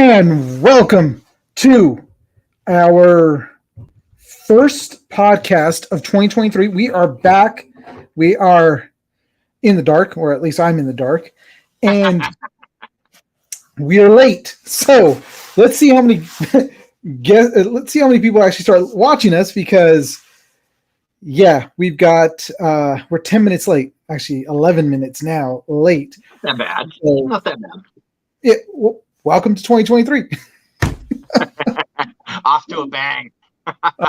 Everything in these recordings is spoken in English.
And welcome to our first podcast of 2023. We are back. We are in the dark, or at least I'm in the dark, and we are late. So let's see how many let's see how many people actually start watching us because yeah, we're 10 minutes late. Actually, 11 minutes now late. Not that bad. So, Not that bad. Welcome to 2023. Off to a bang.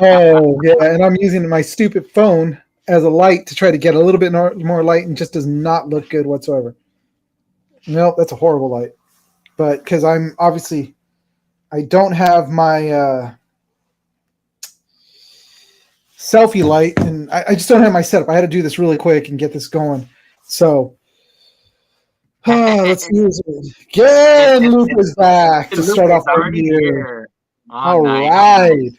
Oh, yeah, and I'm using my stupid phone as a light to try to get a little bit more light, and just does not look good whatsoever. Nope, that's a horrible light. But because I don't have my selfie light, and I just don't have my setup. I had to do this really quick and get this going. So, let's use it. Again, Luke is back to start off our year. All right.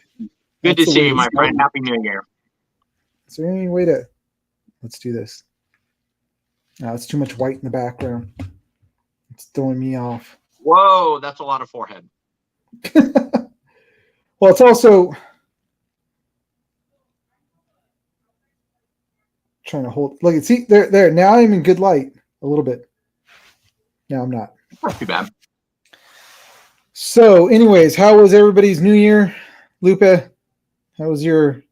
Good to see you, my friend. Happy New Year. Is there any way to... Let's do this. No, it's too much white in the background. It's throwing me off. Whoa, that's a lot of forehead. Well, it's also... trying to hold... Look, see, there. Now I'm in good light. A little bit. No, I'm not. Not too bad. So, anyways, how was everybody's New Year? Lupe, how was your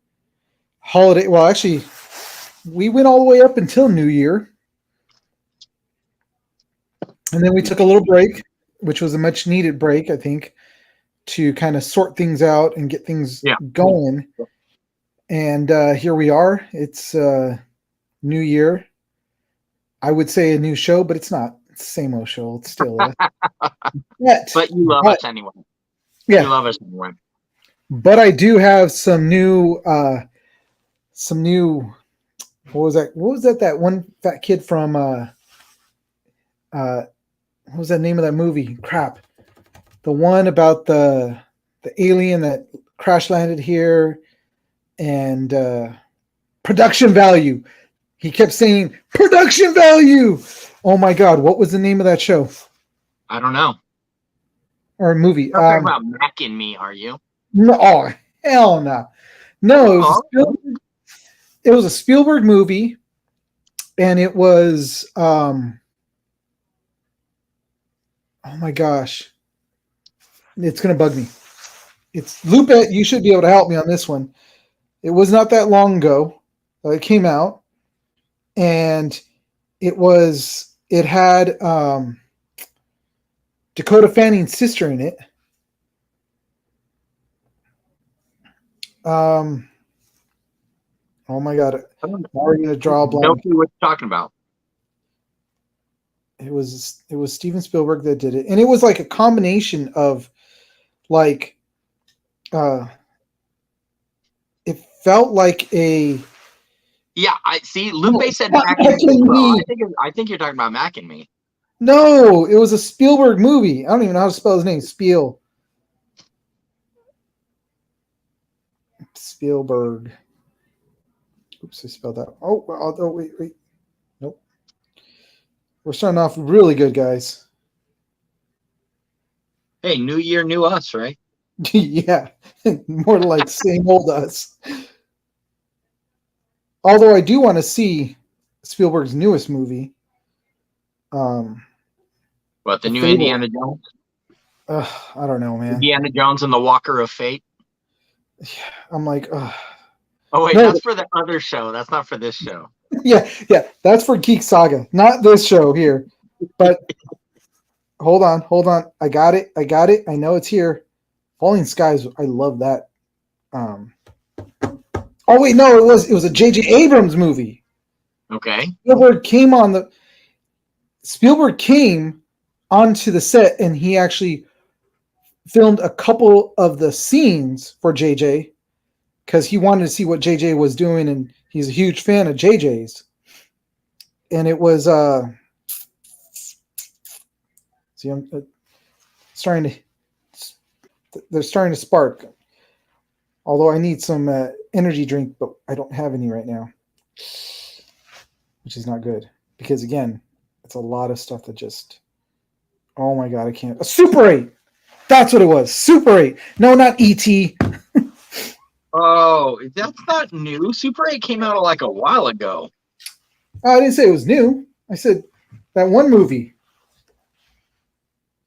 holiday? Well, actually, we went all the way up until New Year. And then we took a little break, which was a much needed break, I think, to kind of sort things out and get things going. And here we are. It's New Year. I would say a new show, but it's not. It's the same old show. It's still but you love us anyway. Yeah. You love us anyway. But I do have some new what was that? What was that? That one fat kid from what was that name of that movie? Crap. The one about the alien that crash landed here and production value. He kept saying production value. Oh my God. What was the name of that show? I don't know. Or movie. You're talking about Mac and Me, are you? No, oh, hell no. No, it was a Spielberg movie, and it was oh my gosh. It's gonna bug me. It's Lupe, you should be able to help me on this one. It was not that long ago it came out, and it had Dakota Fanning's sister in it. Oh my God! I'm already gonna draw a blank. Don't know what you're talking about. It was Steven Spielberg that did it, and it was like a combination of like it felt like a I see. Lupe said Mac and Me. I think you're talking about Mac and Me. No, it was a Spielberg movie. I don't even know how to spell his name. Spielberg. Oops, I spelled that. Oh, wait. Nope. We're starting off really good, guys. Hey, new year, new us, right? Yeah, more like same old us. Although I do want to see Spielberg's newest movie. What, the new Fable. Indiana Jones? I don't know, man. Indiana Jones and the Walker of Fate? I'm like, oh, wait, no, that's for the other show. That's not for this show. Yeah, that's for Geek Saga, not this show here. But hold on. I got it. I know it's here. Falling Skies, I love that. Oh, wait, no, it was a J.J. Abrams movie. Okay. Spielberg came onto the set, and he actually filmed a couple of the scenes for JJ because he wanted to see what JJ was doing, and he's a huge fan of JJ's. And it was see, I'm they're starting to spark. Although I need some energy drink, but I don't have any right now, which is not good because again, it's a lot of stuff that just. Oh my God, I can't. A Super 8. That's what it was. Super 8. No, not E.T. Oh, that's not new. Super 8 came out like a while ago. Oh, I didn't say it was new. I said that one movie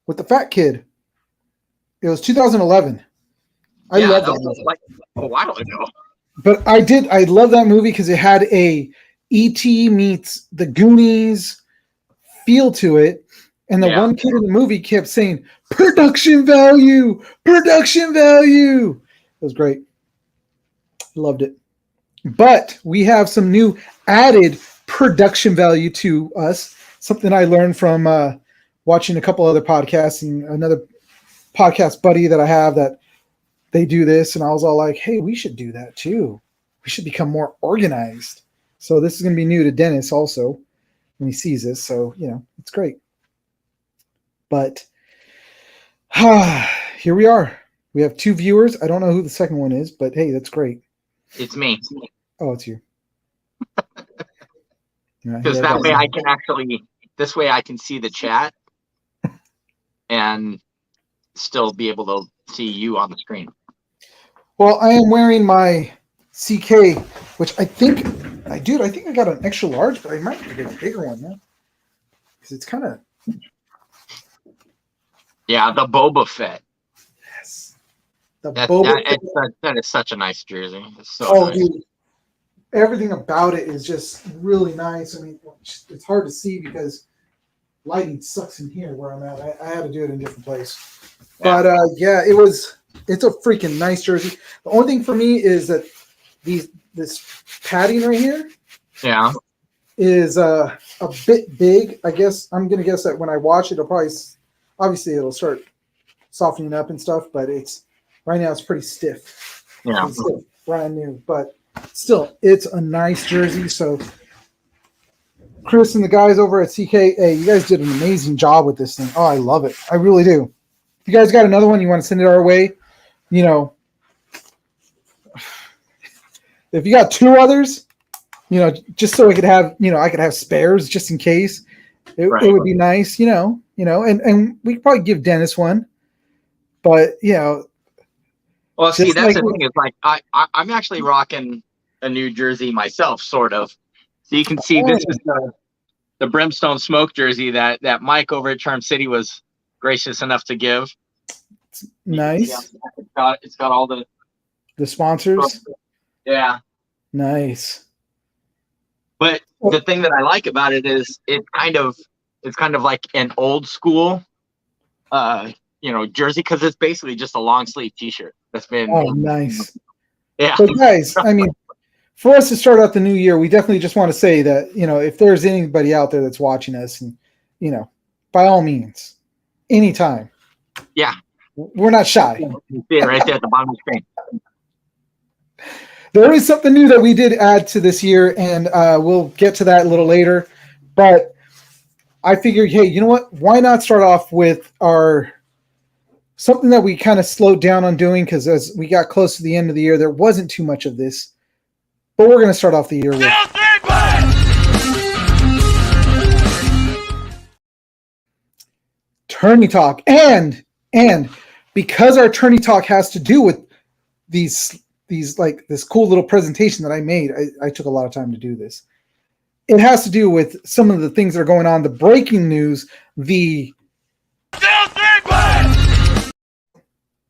with the fat kid. It was 2011. I Yeah, love that that was movie. like a while ago. But I love that movie because it had a E.T. meets the Goonies feel to it. And the Yeah. one kid in the movie kept saying, production value, production value. It was great. Loved it. But we have some new added production value to us. Something I learned from watching a couple other podcasts and another podcast buddy that I have that they do this. And I was all like, hey, we should do that too. We should become more organized. So this is going to be new to Dennis also when he sees this. So, it's great. But here we are. We have 2 viewers. I don't know who the second one is, but hey, that's great. It's me. Oh, it's you. Because that way I can this way I can see the chat and still be able to see you on the screen. Well, I am wearing my CK, which I think I got an extra large, but I might have to get a bigger one now. Because it's kind of... Yeah, the Boba Fett. Yes. That is such a nice jersey. It's so nice. Dude. Everything about it is just really nice. I mean, it's hard to see because lighting sucks in here where I'm at. I had to do it in a different place. Yeah. But it's a freaking nice jersey. The only thing for me is that this padding right here is a bit big. I guess I'm going to guess that when I wash it, obviously it'll start softening up and stuff, but right now it's pretty stiff. Yeah. It's still brand new, but still, it's a nice jersey. So, Chris and the guys over at CK, hey, you guys did an amazing job with this thing. Oh, I love it. I really do. If you guys got another one, you want to send it our way, if you got 2 others, just so I could have spares just in case. It would be nice, and we could probably give Dennis one, but Well, see, that's the thing is like I'm actually rocking a new jersey myself, sort of. So you can see this is the Brimstone Smoke jersey that Mike over at Charm City was gracious enough to give. Nice. It's got all the sponsors. Yeah. Nice. But the thing that I like about it is it's kind of like an old school jersey because it's basically just a long sleeve t-shirt that's been nice. Yeah. So guys, I mean, for us to start out the new year, we definitely just want to say that, if there's anybody out there that's watching us and, by all means, anytime. Yeah. We're not shy. You see it right there at the bottom of the screen. There is something new that we did add to this year, and we'll get to that a little later. But I figured, hey, you know what? Why not start off with something that we kind of slowed down on doing because as we got close to the end of the year, there wasn't too much of this. But we're going to start off the year with Tourney Talk. And because our Tourney Talk has to do with these like this cool little presentation that I made, I took a lot of time to do this. It has to do with some of the things that are going on, the breaking news, we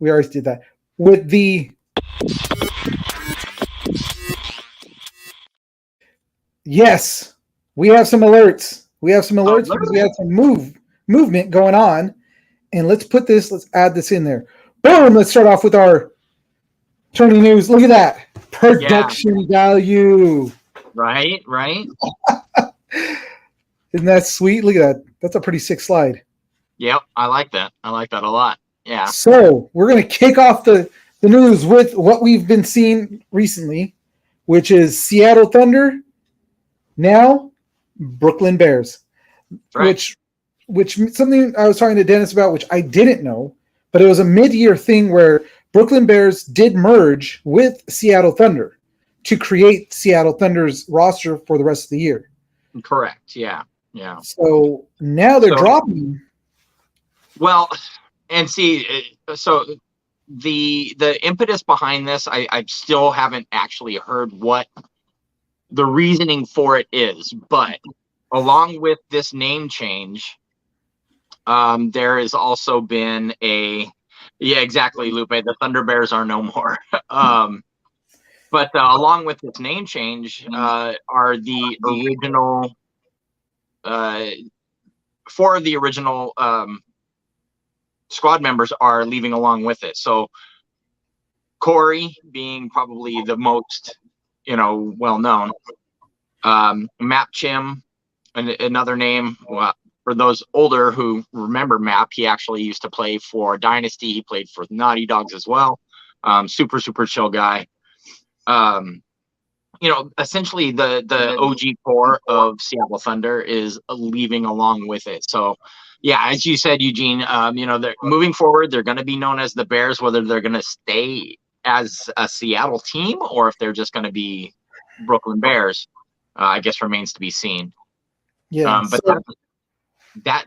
already did that. With yes, we have some alerts. Because we have some movement going on. And let's add this in there. Boom, let's start off with our Tourney news. Look at that. Production value. Right. Isn't that sweet? Look at that. That's a pretty sick slide. Yep, I like that. I like that a lot. Yeah. So we're going to kick off the news with what we've been seeing recently, which is Seattle Thunder, now Brooklyn Bears. Right. Which something I was talking to Dennis about, which I didn't know, but it was a mid-year thing where Brooklyn Bears did merge with Seattle Thunder to create Seattle Thunder's roster for the rest of the year. Correct. Yeah. So now they're dropping. Well, and see, so the impetus behind this, I still haven't actually heard what the reasoning for it is, but along with this name change, there has also been yeah, exactly, Lupe. The Thunder Bears are no more. But along with this name change, are the original four of the original squad members are leaving along with it. So Corey being probably the most, well known. Map Chim, another name. Well, for those older who remember Map, he actually used to play for Dynasty. He played for Naughty Dogs as well. Super chill guy. Essentially the OG core of Seattle Thunder is leaving along with it. So, yeah, as you said, Eugene, they're moving forward. They're going to be known as the Bears, whether they're going to stay as a Seattle team or if they're just going to be Brooklyn Bears, I guess remains to be seen. Yeah, but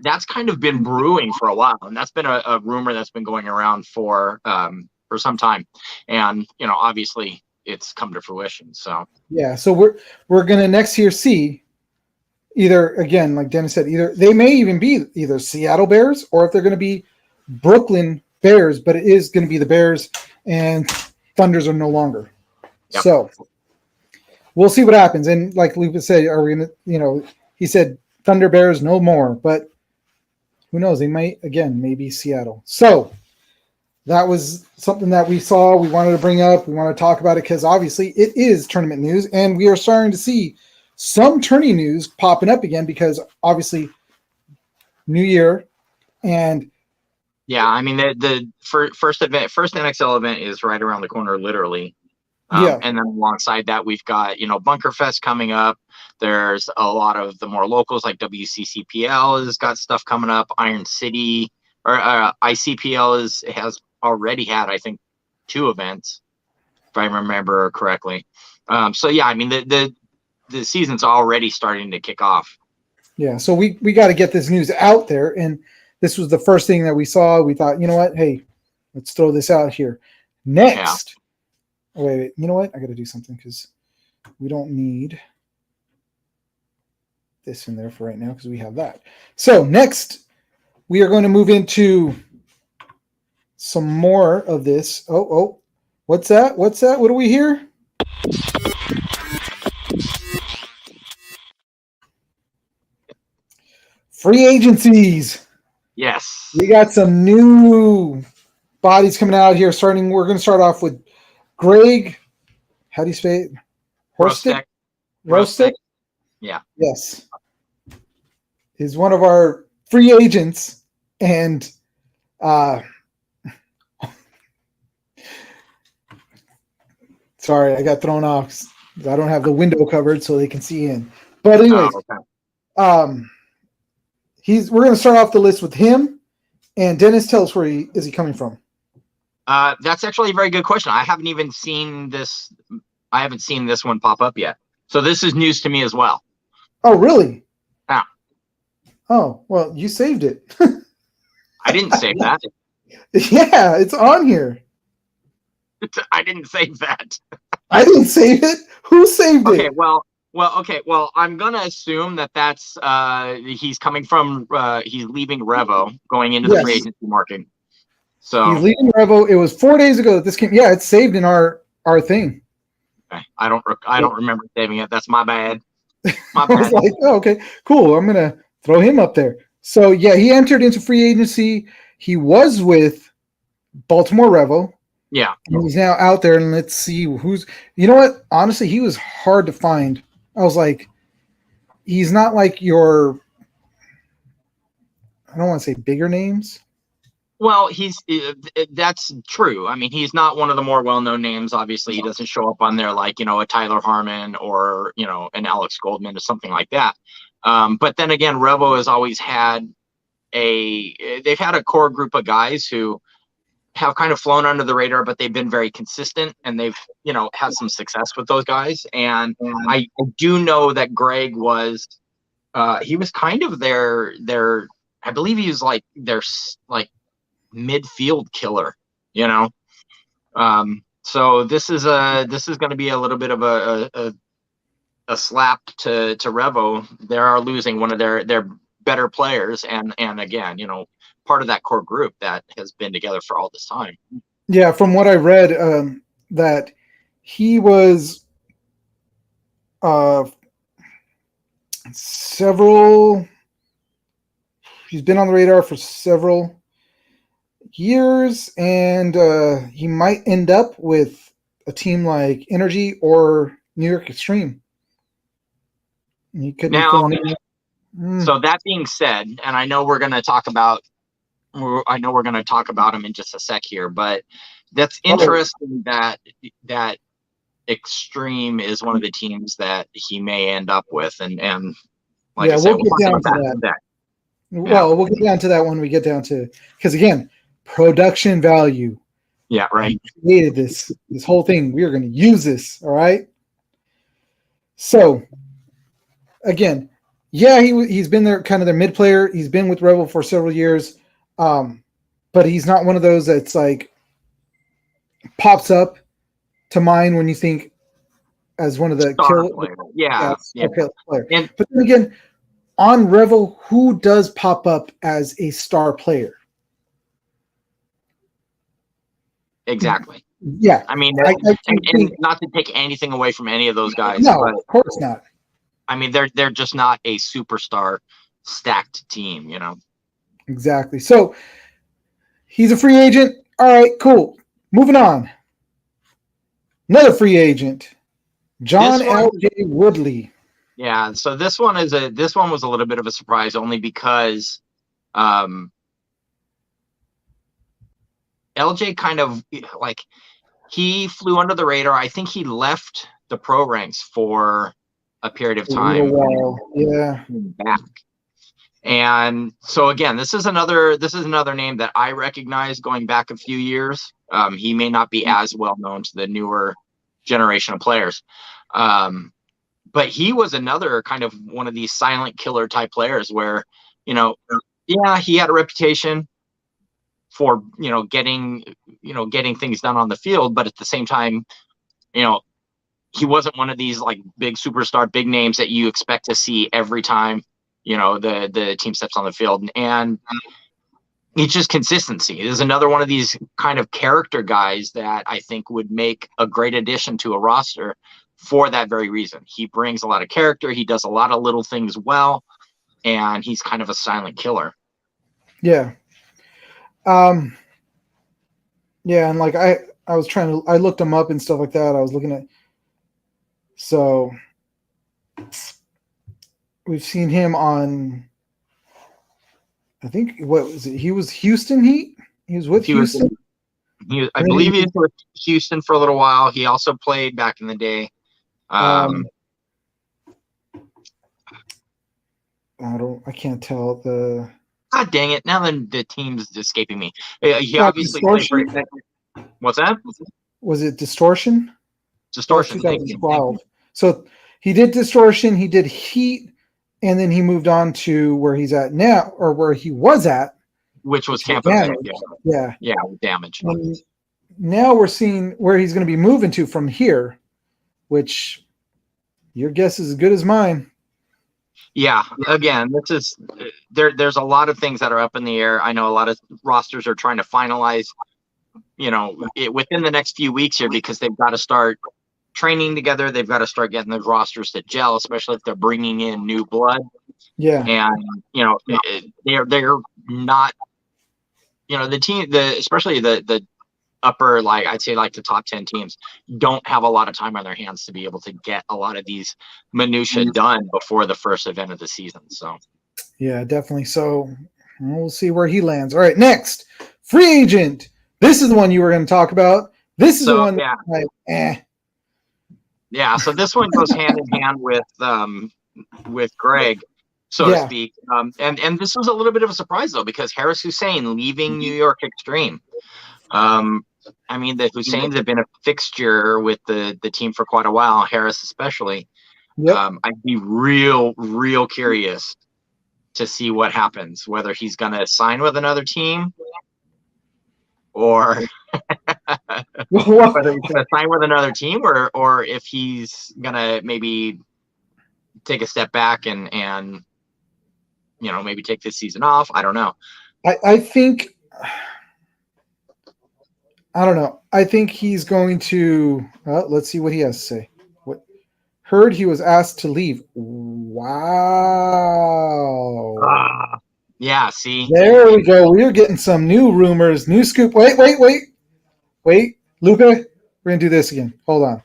that's kind of been brewing for a while, and that's been a rumor that's been going around for some time, and obviously it's come to fruition. So yeah, so we're gonna next year see either, again, like Dennis said, either they may even be either Seattle Bears or if they're going to be Brooklyn Bears, but it is going to be the Bears and Thunders are no longer. Yep. So we'll see what happens. And like Lupe said, are we going to, he said Thunder Bears no more, but who knows? They might, again, maybe Seattle. So that was something that we saw. We wanted to bring up. We want to talk about it because obviously it is tournament news, and we are starting to see some tourney news popping up again because obviously New Year and yeah, I mean the first NXL event is right around the corner, literally. Yeah, and then alongside that, we've got Bunker Fest coming up. There's a lot of the more locals like WCCPL has got stuff coming up. Iron City or ICPL has already had, I think, 2 events, if I remember correctly. So yeah, I mean the season's already starting to kick off. Yeah, so we got to get this news out there, and this was the first thing that we saw. We thought, you know what? Hey, let's throw this out here. Next, wait, you know what? I got to do something because we don't need this in there for right now because we have that. So next, we are going to move into some more of this. Oh, what's that? What do we hear? Free agencies. Yes. We got some new bodies coming out here. We're going to start off with Greg. How do you say it? Rostek? Yeah. Yes. Is one of our free agents. And sorry, I got thrown off. I don't have the window covered so they can see in. But anyways, we're going to start off the list with him. And Dennis, tell us where he coming from. That's actually a very good question. I haven't even seen this. I haven't seen this one pop up yet. So this is news to me as well. Oh, really? Yeah. Oh, well, you saved it. I didn't save that. Yeah, it's on here. I didn't save that. I didn't save it. Who saved it? Okay, well, I'm gonna assume that's he's coming from he's leaving Revo, going into the free agency market. So he's leaving Revo. It was 4 days ago that this came. Yeah, it's saved in our thing. Okay. I don't remember saving it. That's my bad. I was like, oh, okay, cool. I'm gonna throw him up there. So yeah, he entered into free agency. He was with Baltimore Revo. Yeah. And he's now out there, and let's see who's. You know what? Honestly, he was hard to find. I was like, he's not like your. I don't want to say bigger names. Well, that's true. I mean, he's not one of the more well-known names. Obviously, he doesn't show up on there like, a Tyler Harmon or, an Alex Goldman or something like that. But then again, Revo has always had they've had a core group of guys who have kind of flown under the radar, but they've been very consistent and they've, had some success with those guys. And I do know that Greg was, he was kind of their, I believe he was like their, like, midfield killer, you know. So this is going to be a little bit of a slap to Revo. They are losing one of their better players, and again, you know, part of that core group that has been together for all this time. Yeah, from what I read, that he was he's been on the radar for several years, and he might end up with a team like Energy or New York Extreme. He could now. be So that being said, and I know we're going to talk about him in just a sec here, but that's interesting that Extreme is one of the teams that he may end up with, and like I said, we'll get down to that. Well, we'll get down to that when we get down to, because again, production value. Yeah, right. We created this whole thing. We are going to use this. All right. So again, yeah, he's been there, kind of their mid player. He's been with Revel for several years, but he's not one of those that's like pops up to mind when you think as one of the player. Yeah. Player. But then again, on Revel, who does pop up as a star player? Exactly. Yeah. I mean, and not to take anything away from any of those guys. No, but, of course not. I mean, they're just not a superstar stacked team, you know. Exactly. So he's a free agent. All right, cool. Moving on. Another free agent, John L.J. Woodley. Yeah. So this one was a little bit of a surprise, only because LJ kind of like he flew under the radar. I think he left the pro ranks for a period of time. Yeah. Back. And so again, this is another name that I recognize going back a few years. He may not be as well known to the newer generation of players. But he was another kind of one of these silent killer type players where, you know, yeah, he had a reputation for, you know, getting things done on the field, but at the same time, you know, he wasn't one of these like big superstar, big names that you expect to see every time, you know, the team steps on the field. And it's just consistency. There's another one of these kind of character guys that I think would make a great addition to a roster for that very reason. He brings a lot of character. He does a lot of little things well, and he's kind of a silent killer. Yeah. Yeah. And like, I looked him up and stuff like that. I was looking at, so we've seen him on, I think, what was it? He was Houston Heat. He was with Houston. I believe he was with Houston for a little while. He also played back in the day. I can't tell the. God dang it! Now the team's escaping me. He obviously played for. What's that? Was it Distortion? Distortion. 2012. So he did Distortion. He did Heat, and then he moved on to where he's at now, or where he was at, which was Tampa Bay. Yeah. Damage. And now we're seeing where he's going to be moving to from here, which your guess is as good as mine. Yeah, again, this is there's a lot of things that are up in the air. I know a lot of rosters are trying to finalize, you know, within the next few weeks here, because they've got to start training together. They've got to start getting the rosters to gel, especially if they're bringing in new blood. Yeah. And, you know, they're not, you know, the team, especially the upper, like I'd say like the top 10 teams don't have a lot of time on their hands to be able to get a lot of these minutia done before the first event of the season. So yeah, definitely. So we'll see where he lands. All right, next free agent. This is the one you were going to talk about. This is the one. Yeah. Yeah. So this one goes hand in hand with Greg, so to speak. And this was a little bit of a surprise though, because Haris Hussein leaving New York Extreme. I mean, the Husseins have been a fixture with the team for quite a while, Haris especially. Yep. I'd be real curious to see what happens, whether he's going to sign with another team or whether he's going to sign with another team, or if he's going to maybe take a step back and maybe take this season off. I don't know. I think, I don't know. I think he's going to, let's see what he has to say. Heard he was asked to leave. Wow. Yeah, see? There we go. We're getting some new rumors, new scoop. Wait. Lupe, we're going to do this again. Hold on.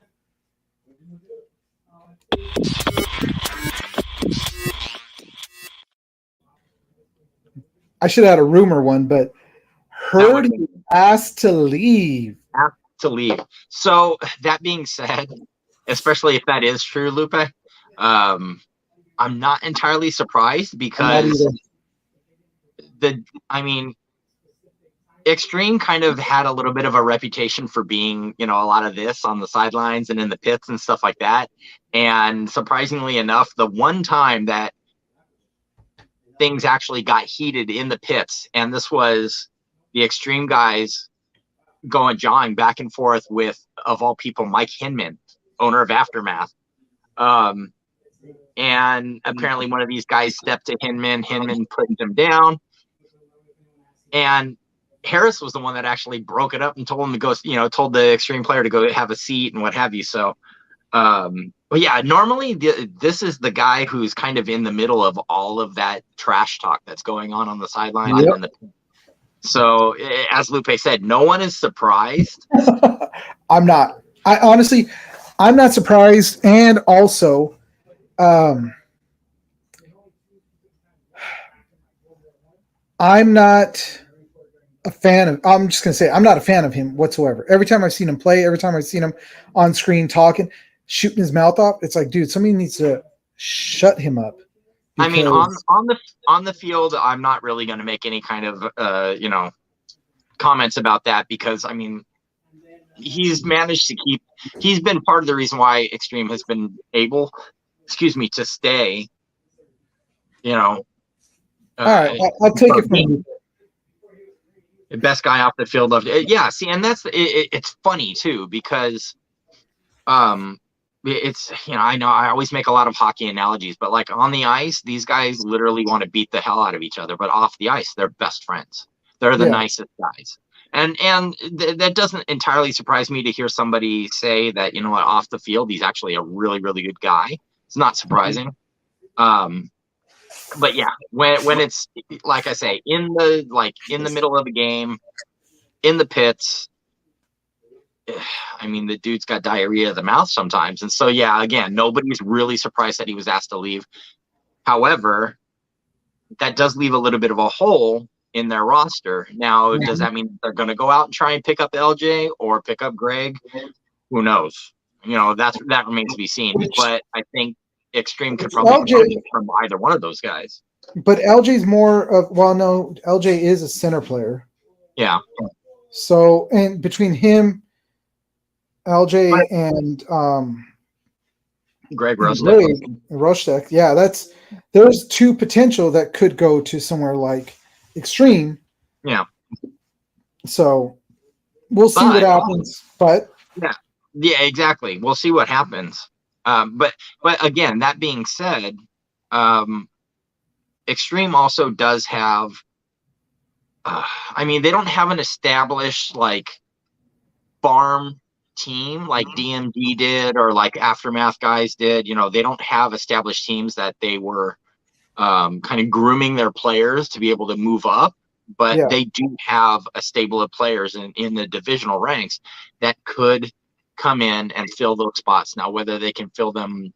I should have had a rumor one, but heard he was asked to leave. Asked to leave. So that being said, especially if that is true, Lupe, I'm not entirely surprised because Extreme kind of had a little bit of a reputation for being, a lot of this on the sidelines and in the pits and stuff like that. And surprisingly enough, the one time that things actually got heated in the pits, and this was the Extreme guys jawing back and forth with, of all people, Mike Hinman, owner of Aftermath. And apparently one of these guys stepped to Hinman putting him down. And Harris was the one that actually broke it up and told him to go, told the Extreme player to go have a seat and what have you. So, but yeah, normally this is the guy who's kind of in the middle of all of that trash talk that's going on the sidelines. Yep. So, as Lupe said, no one is surprised. I'm not. I'm not surprised. And also, I'm not a fan of, I'm just going to say, I'm not a fan of him whatsoever. Every time I've seen him play, every time I've seen him on screen talking, shooting his mouth off, it's like, dude, somebody needs to shut him up. I mean, on the field, I'm not really going to make any kind of, comments about that because, I mean, he's managed to he's been part of the reason why Extreme has been able, to stay, all right, I'll take it from you. The best guy off the field. Yeah, see, and that's it's funny too because it's I know I always make a lot of hockey analogies, but like on the ice, these guys literally want to beat the hell out of each other, but off the ice, they're best friends. They're the nicest guys. And that doesn't entirely surprise me to hear somebody say that, off the field, he's actually a really, really good guy. It's not surprising. But yeah, when it's like I say, in the middle of the game, in the pits, I mean, the dude's got diarrhea of the mouth sometimes. And so, yeah, again, nobody's really surprised that he was asked to leave. However, that does leave a little bit of a hole in their roster. Now, does that mean they're going to go out and try and pick up LJ or pick up Greg? Who knows? That remains to be seen. But I think Extreme could probably get from either one of those guys. But LJ's more of, LJ is a center player. Yeah. So, and between him, LJ, and Greg Rostek. Yeah, there's two potential that could go to somewhere like Extreme. Yeah. So we'll see what happens. But yeah, exactly. We'll see what happens. But again, that being said, Extreme also does have. I mean, they don't have an established farm team like DMD did or like Aftermath guys did. They don't have established teams that they were kind of grooming their players to be able to move up, but they do have a stable of players in the divisional ranks that could come in and fill those spots. Now, whether they can fill them,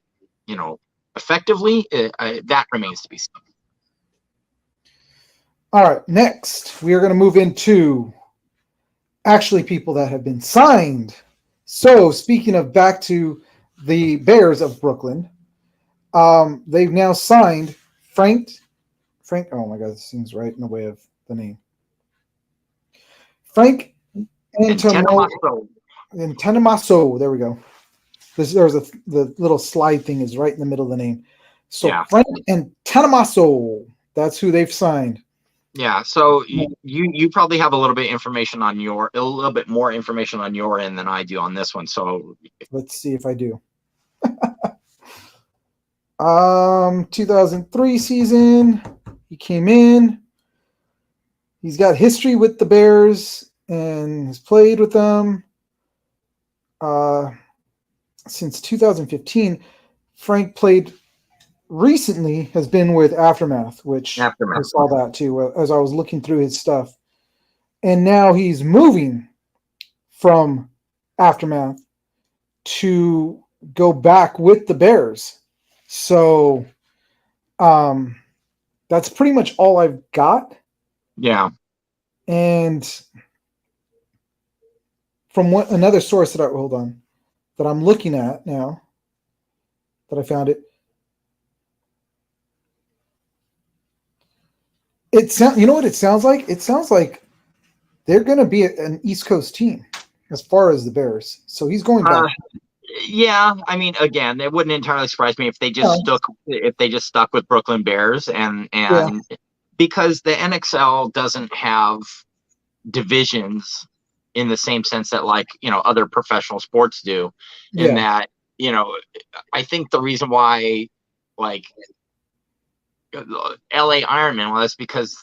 effectively, that remains to be seen. All right, next we are going to move into actually people that have been signed. So speaking of back to the Bears of Brooklyn, they've now signed Frank. Oh my God, this seems right in the way of the name. Frank Antanamaso. There we go. The little slide thing is right in the middle of the name. So Frank Antanamaso, that's who they've signed. Yeah, so you probably have a little bit more information on your end than I do on this one. So Let's see if I do. 2003 season, he came in. He's got history with the Bears and has played with them since 2015. Frank played recently, has been with Aftermath, which I saw that too as I was looking through his stuff. And now he's moving from Aftermath to go back with the Bears. So that's pretty much all I've got. Yeah. And from another source that I'm looking at now, that I found it. You know what it sounds like? It sounds like they're going to be an East Coast team as far as the Bears. So he's going back. Yeah, I mean, again, it wouldn't entirely surprise me if they just stuck with Brooklyn Bears and because the NXL doesn't have divisions in the same sense that other professional sports do. In that, I think the reason why LA Ironman, well, that's because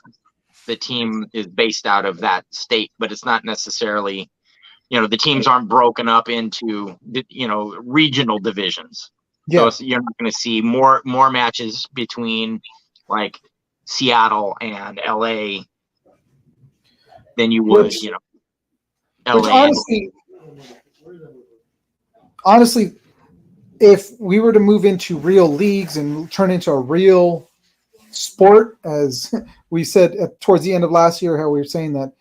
the team is based out of that state, but it's not necessarily, the teams aren't broken up into, regional divisions. Yeah. So you're not going to see more matches between Seattle and LA than you would, LA. Which honestly, if we were to move into real leagues and turn into a real sport, as we said towards the end of last year, how we were saying that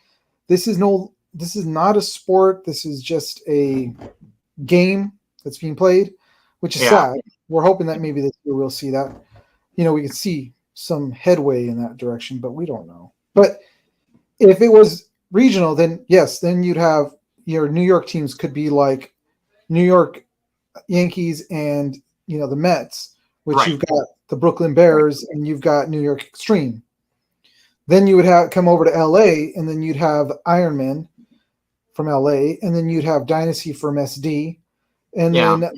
this is not a sport. This is just a game that's being played, which is sad. We're hoping that maybe this year we'll see that, we can see some headway in that direction, but we don't know. But if it was regional, then yes, then you'd have your New York teams could be like New York Yankees and, the Mets, which you've got the Brooklyn Bears and you've got New York Extreme. Then you would come over to LA, and then you'd have Ironman from LA, and then you'd have Dynasty from SD, and then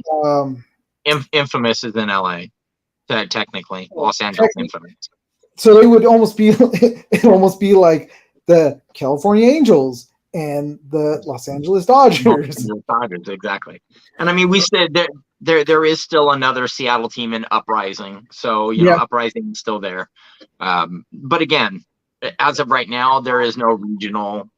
Infamous is in LA, technically Los Angeles Infamous. So it would almost be like the California Angels and the Los Angeles Dodgers. Dodgers, exactly. And I mean, we said that there is still another Seattle team in Uprising, so Uprising is still there. But again, as of right now, there is no regional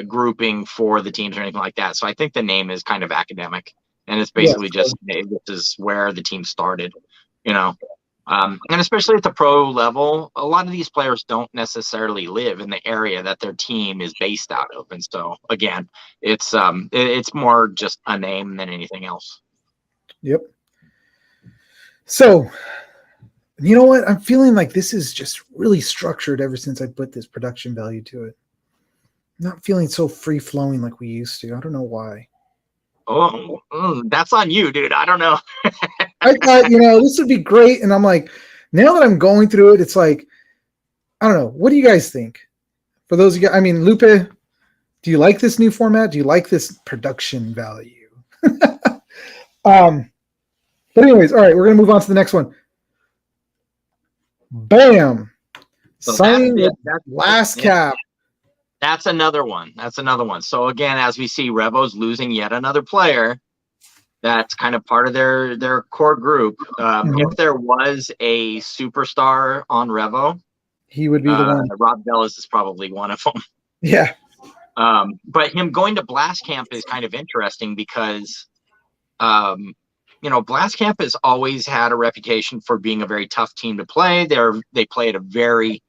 grouping for the teams or anything like that. So I think the name is kind of academic, and it's basically just this is where the team started, and especially at the pro level, a lot of these players don't necessarily live in the area that their team is based out of, and so again, it's more just a name than anything else. Yep. So, you know what? I'm feeling like this is just really structured ever since I put this production value to it. I'm not feeling so free flowing like we used to. I don't know why. Oh, that's on you, dude. I don't know. I thought, this would be great. And I'm like, now that I'm going through it, it's like, I don't know. What do you guys think? For those of you, I mean, Lupe, do you like this new format? Do you like this production value? But anyways, all right, we're going to move on to the next one. Bam. So signing with last cap. That's another one. So again, as we see, Revo's losing yet another player. That's kind of part of their core group. If there was a superstar on Revo, he would be the one. Rob Bellis is probably one of them. Yeah. But him going to Blast Camp is kind of interesting because, Blast Camp has always had a reputation for being a very tough team to play. They play at a very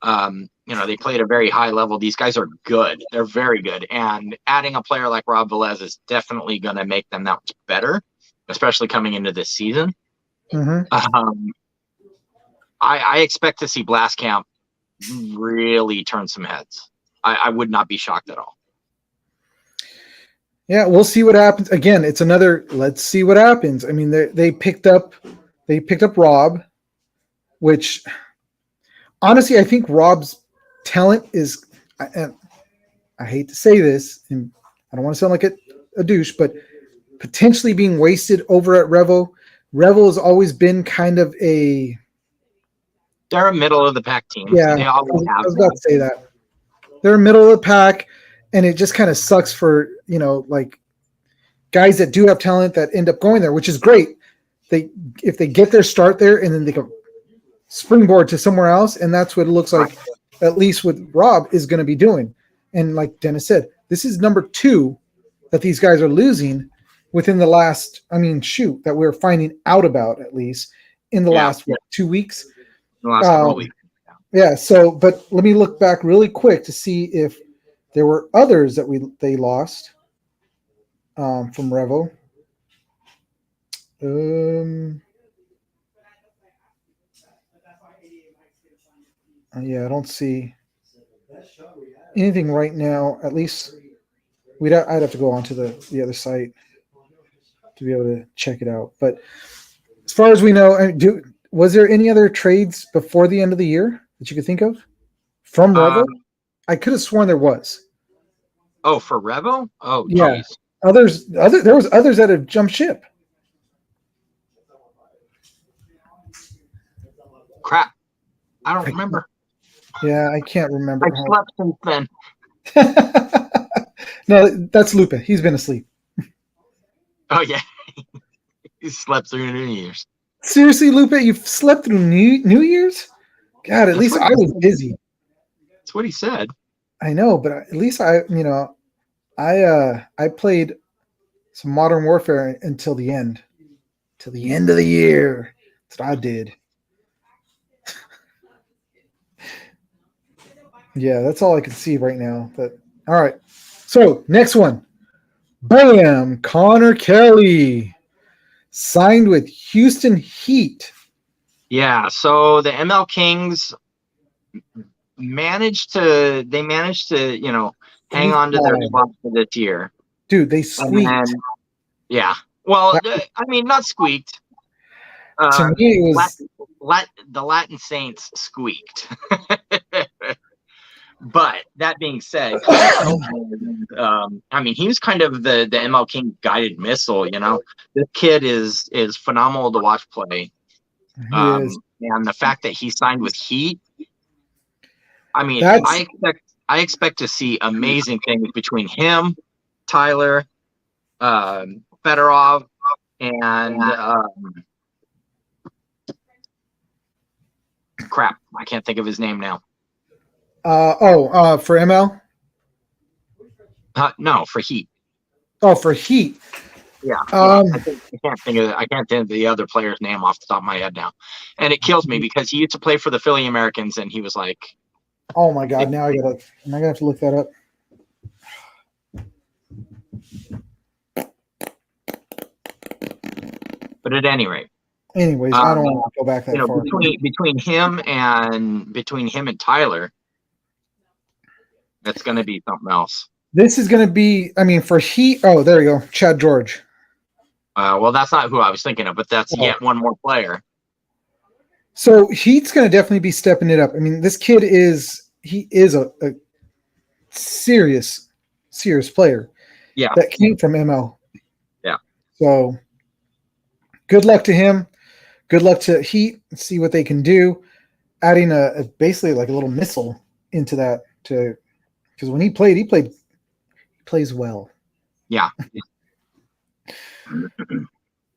they play at a very high level. These guys are good. They're very good. And adding a player like Rob Velez is definitely going to make them that much better, especially coming into this season. Mm-hmm. I expect to see Blast Camp really turn some heads. I would not be shocked at all. Yeah, we'll see what happens. Again, it's another let's see what happens. I mean, they picked up Rob, which honestly, I think Rob's talent is, and I hate to say this, and I don't want to sound like a douche, but potentially being wasted over at Revo. Revo has always been kind of a They're a middle of the pack team. yeah. They always I have was about to say that they're middle of the pack, and it just kind of sucks for like guys that do have talent that end up going there, which is great. If they get their start there and then they go springboard to somewhere else, and that's what it looks like. At least what Rob is going to be doing. And like Dennis said, this is number 2 that these guys are losing within the last, that we're finding out about, at least in the last 2 weeks. The last couple of weeks. Yeah. So, but let me look back really quick to see if there were others that they lost from Revo. Yeah, I don't see anything right now. At least I'd have to go onto the other site to be able to check it out. But as far as we know, was there any other trades before the end of the year that you could think of from Revo? I could have sworn there was. Oh, for Revo? Oh, yeah. Geez. There was others that have jumped ship. Crap. I don't remember. Yeah, I can't remember. I slept since then. No, that's Lupe. He's been asleep. Oh, yeah. He slept through New Year's. Seriously, Lupe, you've slept through New Year's? God, at least I was busy. That's what he said. I know, but at least I played some Modern Warfare until the end. Till the end of the year. That's what I did. Yeah, that's all I can see right now. All right. So, next one. Bam! Connor Kelly signed with Houston Heat. Yeah, so the ML Kings managed to hang on to their spot for this year. Dude, they squeaked. Yeah. Well, not squeaked. To me, it was the Latin Saints squeaked. But that being said, he was kind of the ML King guided missile. This kid is phenomenal to watch play. And the fact that he signed with Heat, I expect to see amazing things between him, Tyler, Fedorov, and crap, I can't think of his name now. For ML? No, for Heat. Oh, for Heat. Yeah. I can't think of the other player's name off the top of my head now, and it kills me because he used to play for the Philly Americans, and he was like, "Oh my God!" Now am I gonna have to look that up? But at any rate. Anyways, I don't want to go back that far. Between him and Tyler, that's going to be something else. This is going to be, for Heat. Oh, there you go, Chad George. Well, that's not who I was thinking of, but that's yet one more player. So Heat's going to definitely be stepping it up. This kid is a serious player. Yeah, that came from ML. Yeah. So good luck to him. Good luck to Heat. See what they can do. Adding a basically like a little missile into that because when he plays well. Yeah.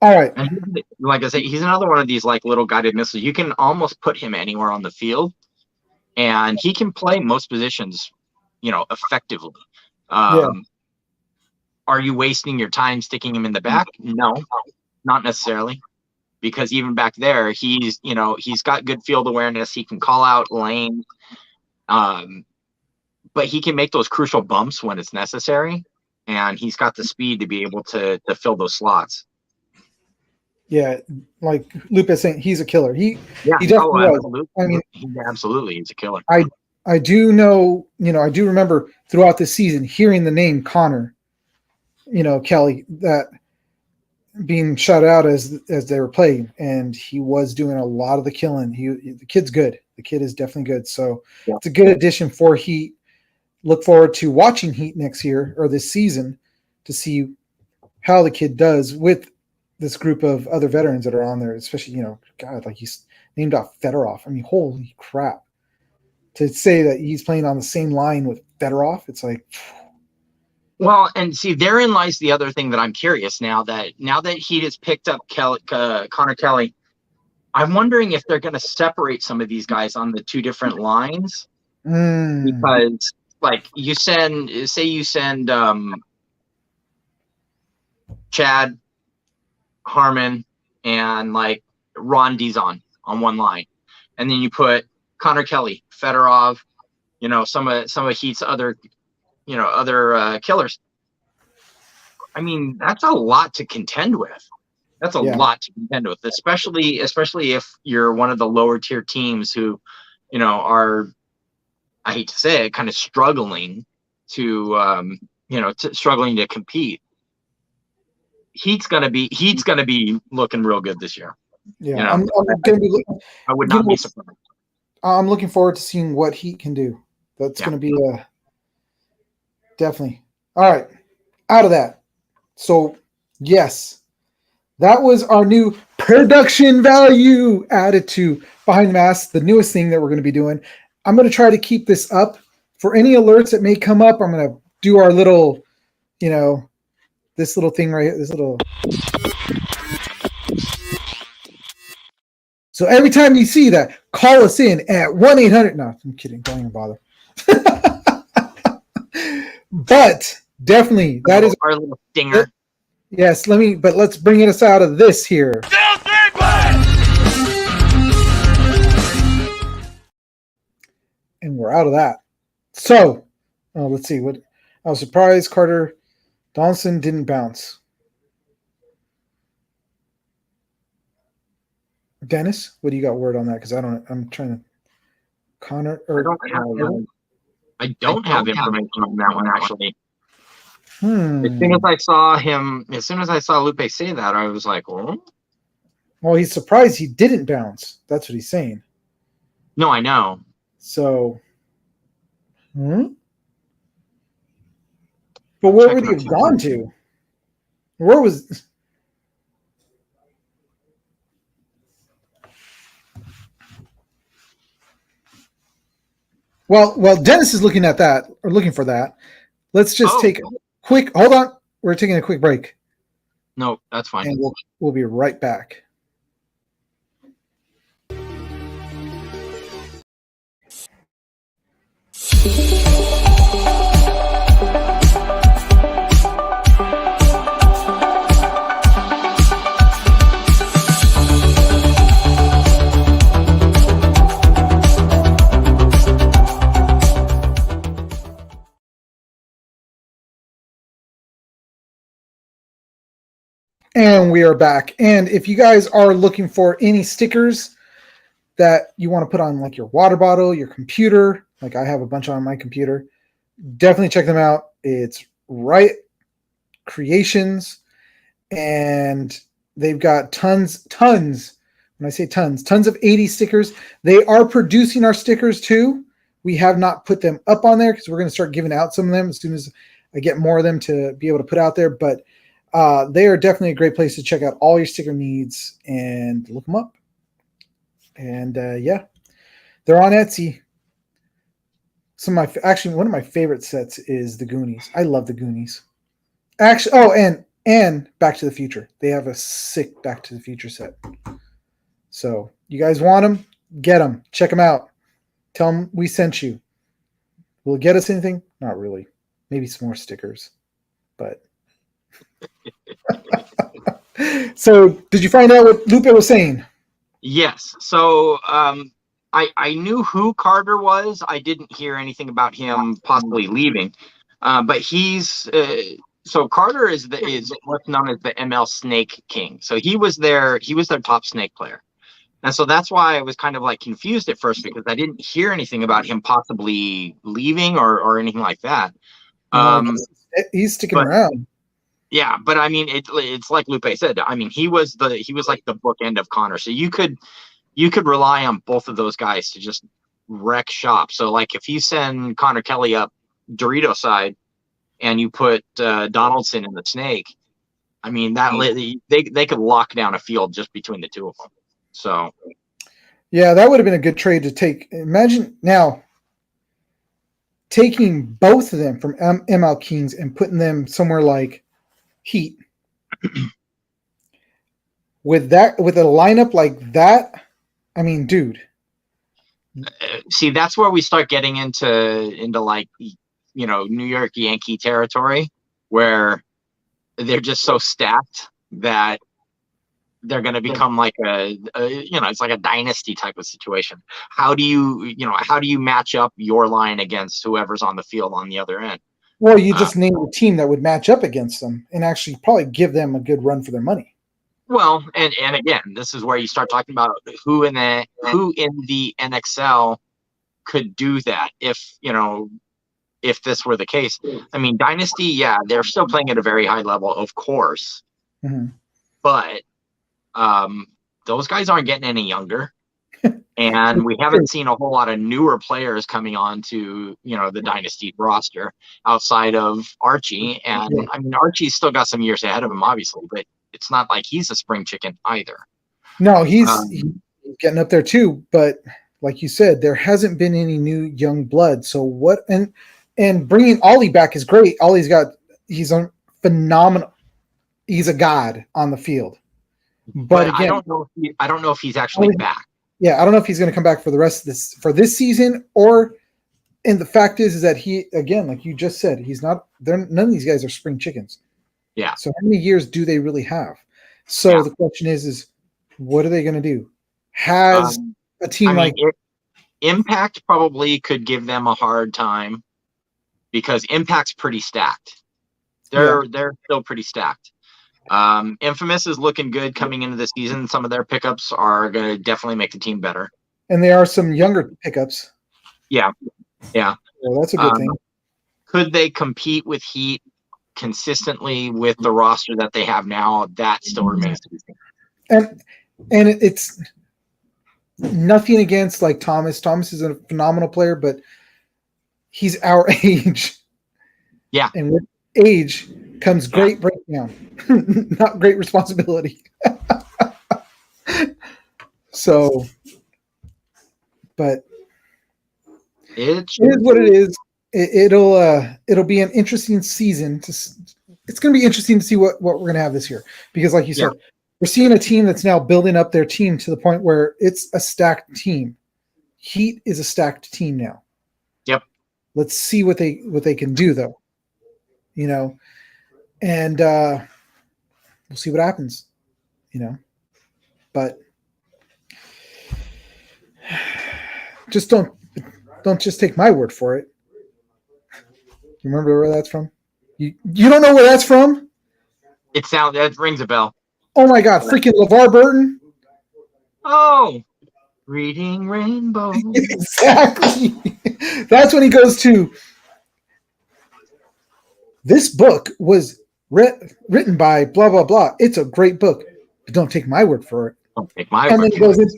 All right. And like I say, he's another one of these like little guided missiles. You can almost put him anywhere on the field, and he can play most positions, effectively. Are you wasting your time sticking him in the back? No, not necessarily. Because even back there, he's got good field awareness. He can call out lanes, but he can make those crucial bumps when it's necessary, and he's got the speed to be able to fill those slots. Yeah, like Lupe is saying, he's a killer. He definitely was. Absolutely, he's a killer. I do know, I do remember throughout the season hearing the name Connor, Kelly, that being shut out as they were playing, and he was doing a lot of the killing. The kid's good. The kid is definitely good. So it's a good addition for Heat. Look forward to watching Heat next year or this season to see how the kid does with this group of other veterans that are on there, especially, God, like he's named off Fedorov. I mean, holy crap. To say that he's playing on the same line with Fedorov, it's like. Well, and see, therein lies the other thing that I'm curious now that Heat has picked up Connor Kelly. I'm wondering if they're going to separate some of these guys on the two different lines, because like you send Chad Harmon and like Ron Dizon on one line, and then you put Connor Kelly, Fedorov, some of Heat's other killers. I mean, that's a lot to contend with. That's a lot to contend with, especially if you're one of the lower tier teams who, are, I hate to say it, kind of struggling to compete. Heat's gonna be looking real good this year. Yeah, I would not be surprised. I'm looking forward to seeing what Heat can do. That's going to be definitely. All right, out of that. So, yes, that was our new production value added to Behind the Mask, the newest thing that we're going to be doing. I'm going to try to keep this up. For any alerts that may come up, I'm going to do our little, this little thing right here, this little. So every time you see that, call us in at 1-800. No, I'm kidding. Don't even bother. But definitely, that is our little stinger. Yes, let's bring us out of this here. And we're out of that. So, let's see. What I was surprised Carter Donaldson didn't bounce. Dennis, what do you got word on that? Because I'm trying to. Connor or I don't have information on that one actually. As soon as I saw Lupe say that, I was like, "Oh." Well, he's surprised he didn't bounce. That's what he's saying. No, I know. So, but where would he have gone to? Where was? Well, Dennis is looking at that or looking for that. Let's just take a quick. Hold on, we're taking a quick break. No, that's fine. And we'll be right back. And we are back. And if you guys are looking for any stickers that you want to put on like your water bottle, your computer, like I have a bunch on my computer, definitely check them out. It's Riot Creations, and they've got tons. When I say tons of 80 stickers. They are producing our stickers too. We have not put them up on there because we're going to start giving out some of them as soon as I get more of them to be able to put out there. But they are definitely a great place to check out all your sticker needs and look them up. And they're on Etsy. One of my favorite sets is the Goonies. I love the Goonies. Actually, and Back to the Future. They have a sick Back to the Future set. So you guys want them? Get them. Check them out. Tell them we sent you. Will it get us anything? Not really. Maybe some more stickers, but. So did you find out what Lupe was saying? Yes. So I knew who Carter was. I didn't hear anything about him possibly leaving. But he's so Carter is what's known as the ML Snake King. So he was their top snake player. And so that's why I was kind of like confused at first, because I didn't hear anything about him possibly leaving or anything like that. He's sticking around. Yeah, but I mean, it's like Lupe said. I mean, he was like the bookend of Connor. So you could you could rely on both of those guys to just wreck shop. So like if you send Connor Kelly up Dorito side and you put Donaldson in the snake, I mean they could lock down a field just between the two of them. So yeah, that would have been a good trade to take. Imagine now taking both of them from ML Kings and putting them somewhere like Heat. with a lineup like that, I mean, dude. See, that's where we start getting into like, you know, New York Yankee territory, where they're just so stacked that they're going to become like it's like a dynasty type of situation. How do you match up your line against whoever's on the field on the other end? Well, you just name a team that would match up against them and actually probably give them a good run for their money. Well, and again, this is where you start talking about who in the NXL could do that if this were the case. I mean, Dynasty, yeah, they're still playing at a very high level, of course, but those guys aren't getting any younger, and we haven't seen a whole lot of newer players coming on to the Dynasty roster outside of Archie. And I mean, Archie's still got some years ahead of him, obviously, but it's not like he's a spring chicken either. No, he's getting up there too. But like you said, there hasn't been any new young blood. So what? And bringing Ollie back is great. He's phenomenal. He's a god on the field. But again, I don't know if he's actually back. Yeah, I don't know if he's going to come back for the rest of this season, and the fact is that he, again, like you just said, he's not. None of these guys are spring chickens. Yeah. So how many years do they really have? So the question is what are they going to do? Has a team Impact probably could give them a hard time because Impact's pretty stacked. They're still pretty stacked. Infamous is looking good coming into the season. Some of their pickups are going to definitely make the team better. And there are some younger pickups. Yeah. Well, that's a good thing. Could they compete with Heat consistently with the roster that they have now? That still remains to be seen. And it's nothing against like Thomas. Thomas is a phenomenal player, but he's our age. Yeah. And with age comes great breakdown, not great responsibility. So, but it is what it is. It'll be an interesting season. It's going to be interesting to see what we're going to have this year, because like you said, we're seeing a team that's now building up their team to the point where it's a stacked team. Heat is a stacked team now. Yep. Let's see what they can do though. And we'll see what happens. But just don't just take my word for it. You remember where that's from? You don't know where that's from? That rings a bell. Oh my God, freaking LeVar Burton. Oh, Reading Rainbow. Exactly. That's when he goes to, this book was written by blah, blah, blah. It's a great book, but don't take my word for it. Don't take my word for it.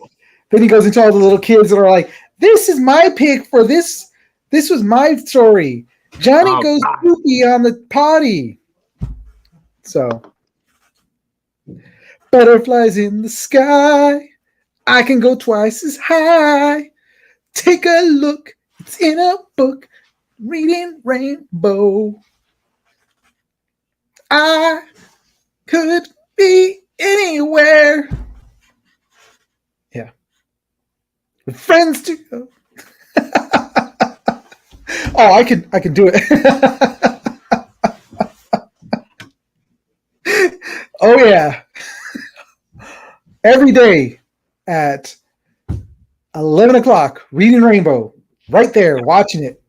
Then he goes into all the little kids that are like, this is my pick for this. This was my story. Johnny goes poopy on the potty. So, butterflies in the sky. I can go twice as high. Take a look. It's in a book. Reading Rainbow. I could be anywhere. Yeah. With friends to go. Oh, I can do it. Oh yeah. Every day at 11 o'clock, Reading Rainbow, right there, watching it.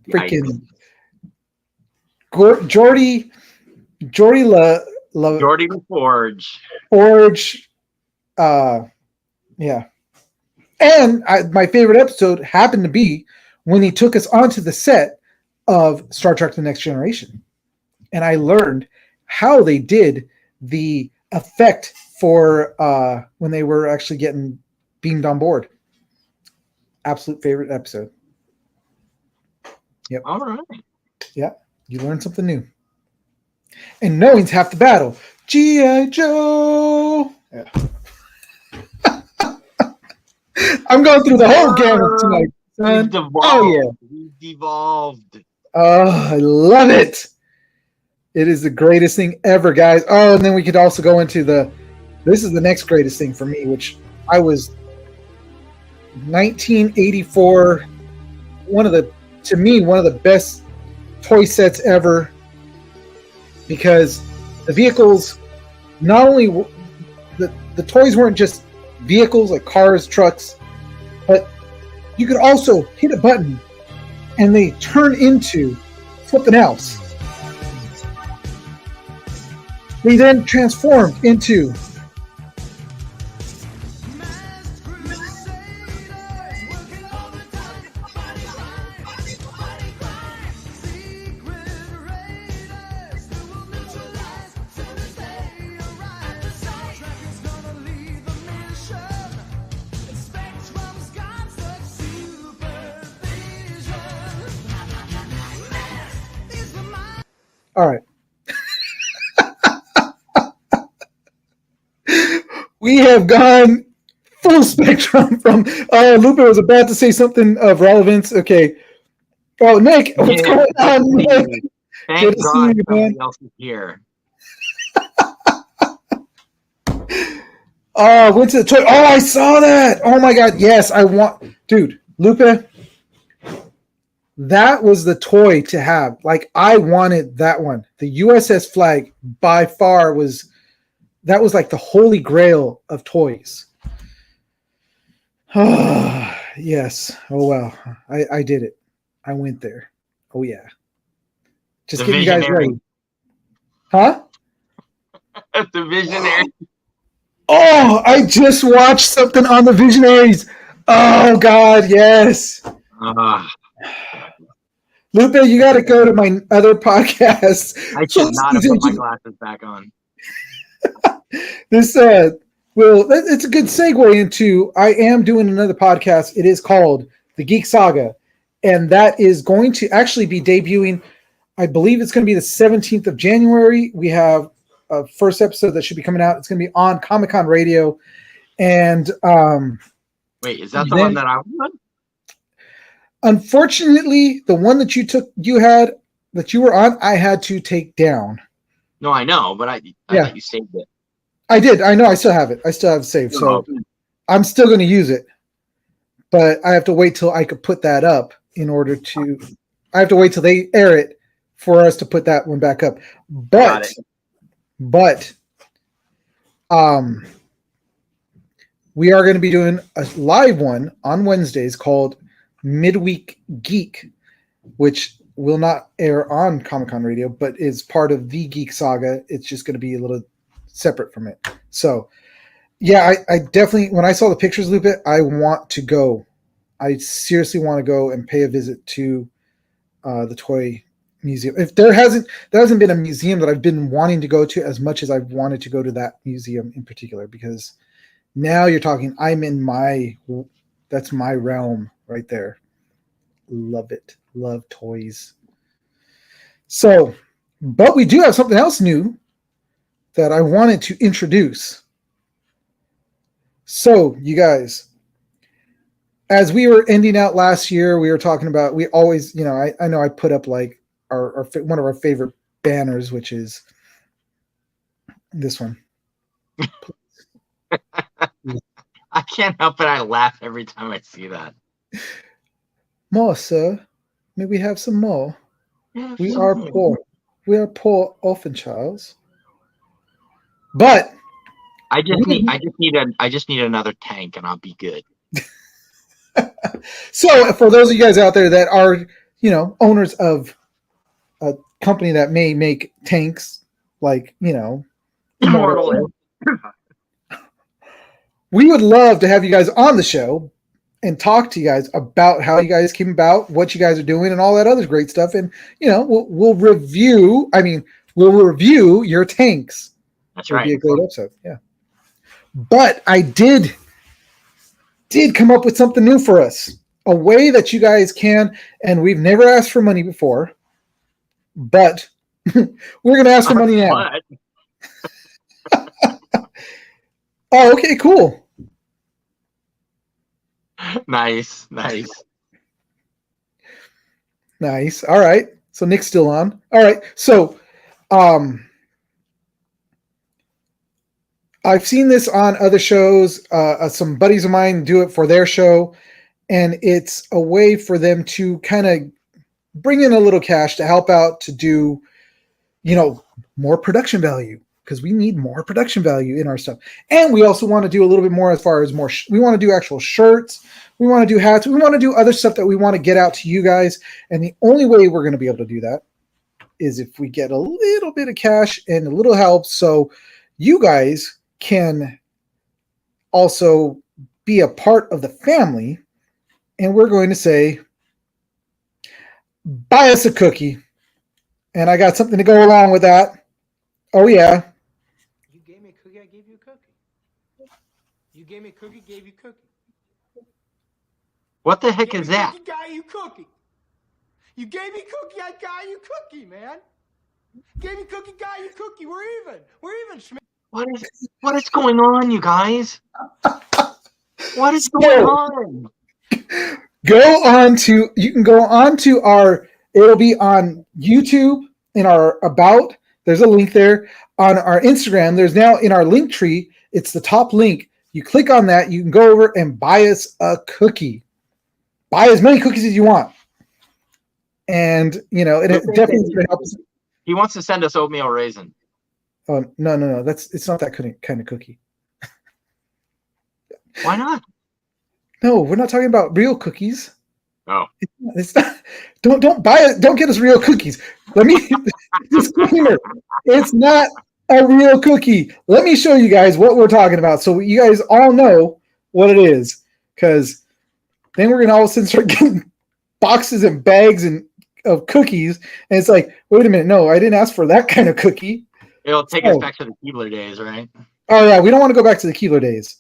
Freaking Jordy Forge. Yeah. And my favorite episode happened to be when he took us onto the set of Star Trek: The Next Generation. And I learned how they did the effect for when they were actually getting beamed on board. Absolute favorite episode. Yep. All right. Yeah, you learn something new. And knowing's half the battle. G.I. Joe. Yeah. I'm going through the whole gamut tonight, son. Oh yeah, We've devolved. Oh, I love it. It is the greatest thing ever, guys. Oh, and then we could also go into this is the next greatest thing for me, which I was 1984, one of the best toy sets ever, because the vehicles, not only the toys weren't just vehicles like cars, trucks, but you could also hit a button and they turn into something else. They then transformed into all right. We have gone full spectrum from Lupe was about to say something of relevance. Okay. Oh, Nick, what's going on, Nick? Thank God somebody else is here. Oh, went to the toy. Oh, I saw that. Oh my God. Yes, dude, Lupe. That was the toy to have. Like, I wanted that one. The USS Flag by far was like the holy grail of toys. Oh, yes. Oh, well. I did it. I went there. Oh, yeah. Just getting you guys ready. Huh? The Visionary. Oh, I just watched something on the Visionaries. Oh, God, yes. Lupe, you got to go to my other podcast. I should not have put my glasses back on. This it's a good segue into, I am doing another podcast. It is called The Geek Saga, and that is going to actually be debuting. I believe it's going to be the 17th of January. We have a first episode that should be coming out. It's going to be on Comic-Con Radio. And wait, is that the one that I was on? Unfortunately, the one that you were on, I had to take down. No, I know, but I thought you saved it. I did. I know. I still have it. I still have it saved. So I'm still going to use it, but I have to wait till I could put that up I have to wait till they air it for us to put that one back up. But we are going to be doing a live one on Wednesdays called Midweek Geek, which will not air on Comic-Con Radio, but is part of the Geek Saga. It's just going to be a little separate from it. So, yeah, I definitely, when I saw the pictures, Lupe, I want to go. I seriously want to go and pay a visit to the toy museum. If there hasn't been a museum that I've been wanting to go to as much as I've wanted to go to that museum in particular, because now you're talking, that's my realm right there. Love it. Love toys. So, but we do have something else new that I wanted to introduce. So, you guys, as we were ending out last year, we were talking about, we always, I know I put up like our one of our favorite banners, which is this one. I can't help it. I laugh every time I see that. More, sir. May we have some more? We are poor. We are poor orphan childs. But I just need another tank and I'll be good. So for those of you guys out there that are, owners of a company that may make tanks, like, Immortal. We would love to have you guys on the show and talk to you guys about how you guys came about, what you guys are doing, and all that other great stuff. And, we'll review your tanks. That's right. It'll be a great episode. Yeah. But I did did come up with something new for us, a way that you guys can, and we've never asked for money before, but we're going to ask for money now. Oh, okay, cool. Nice. All right. So Nick's still on. All right. So I've seen this on other shows. Some buddies of mine do it for their show, and it's a way for them to kind of bring in a little cash to help out to do, more production value, because we need more production value in our stuff. And we also want to do a little bit more as far as we want to do actual shirts. We want to do hats. We want to do other stuff that we want to get out to you guys. And the only way we're going to be able to do that is if we get a little bit of cash and a little help, so you guys can also be a part of the family. And we're going to say, buy us a cookie. And I got something to go along with that. Oh, yeah. You gave me a cookie, I gave you a cookie. You gave me a cookie, gave you a cookie. What the heck is that? Cookie, got you cookie. You gave me cookie, I got you cookie, man. Gave me cookie, got you cookie. We're even. Schmidt. What is going on, you guys? What is going on? You can go on to it'll be on YouTube in our About. There's a link there. On our Instagram, there's now in our link tree, it's the top link. You click on that, you can go over and buy us a cookie. Buy as many cookies as you want. And, it definitely helps. He wants to send us oatmeal raisin. Oh, no. It's not that kind of cookie. Why not? No, we're not talking about real cookies. Oh. It's not. Don't buy it. Don't get us real cookies. Let me disclaimer. It's not a real cookie. Let me show you guys what we're talking about, so you guys all know what it is. Because then we're gonna all of a sudden start getting boxes and bags of cookies, and it's like, wait a minute, no, I didn't ask for that kind of cookie. It'll take us back to the Keebler days, right? Oh yeah, we don't want to go back to the Keebler days.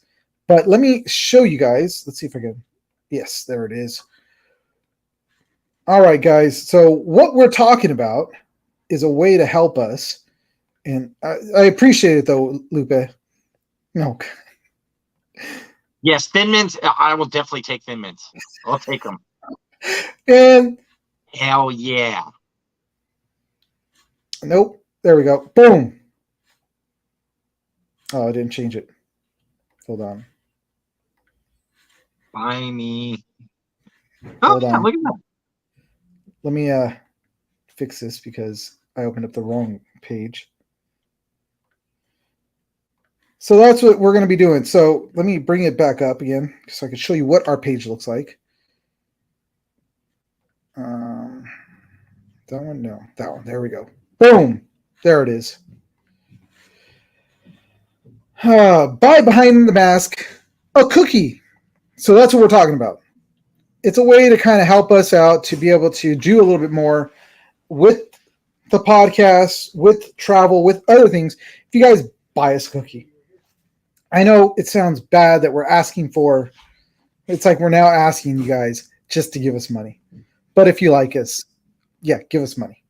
But let me show you guys. Let's see if I can. Yes, there it is. All right, guys. So what we're talking about is a way to help us. And I appreciate it, though, Lupe. No. Yes, Thin Mints. I will definitely take Thin Mints. I'll take them. And hell yeah. Nope. There we go. Boom. Oh, I didn't change it. Hold on. Buy me. Oh, yeah, look at that. Let me fix this because I opened up the wrong page. So that's what we're going to be doing. So let me bring it back up again so I can show you what our page looks like. That one? No, that one. There we go. Boom. There it is. Buy behind the mask a cookie. So that's what we're talking about. It's a way to kind of help us out to be able to do a little bit more with the podcast, with travel, with other things. If you guys buy us a cookie. I know it sounds bad that we're asking for, it's like we're now asking you guys just to give us money. But if you like us, yeah, give us money.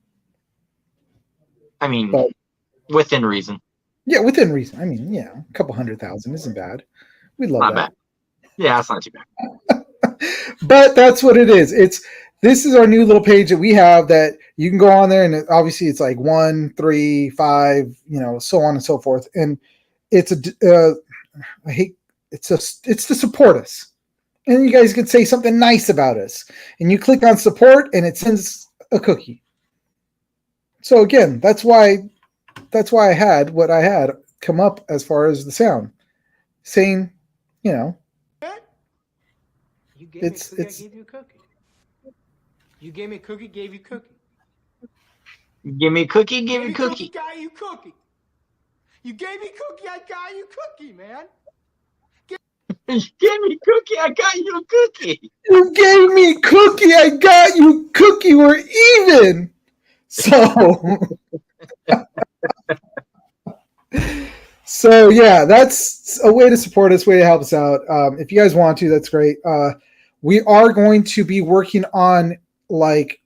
I mean, but, within reason. Yeah, within reason. I mean, yeah, a couple 100,000 isn't bad. We love not that. Bad. Yeah, it's not too bad. But that's what it is. This is our new little page that we have that you can go on there, and obviously it's like 1, 3, 5, so on and so forth. And it's it's to support us. And you guys can say something nice about us. And you click on support and it sends a cookie. So again, that's why I had what I had come up as far as the sound. Saying, You gave me a cookie, I gave you a cookie. You gave me a cookie, gave you a cookie. Give me a cookie, give you a cookie. Got you cookie. You gave me cookie, I got you cookie, man. You gave me cookie, I got you a cookie. You gave me cookie, I got you cookie. We're even. So So yeah, that's a way to support us, way to help us out. If you guys want to, that's great. We are going to be working on like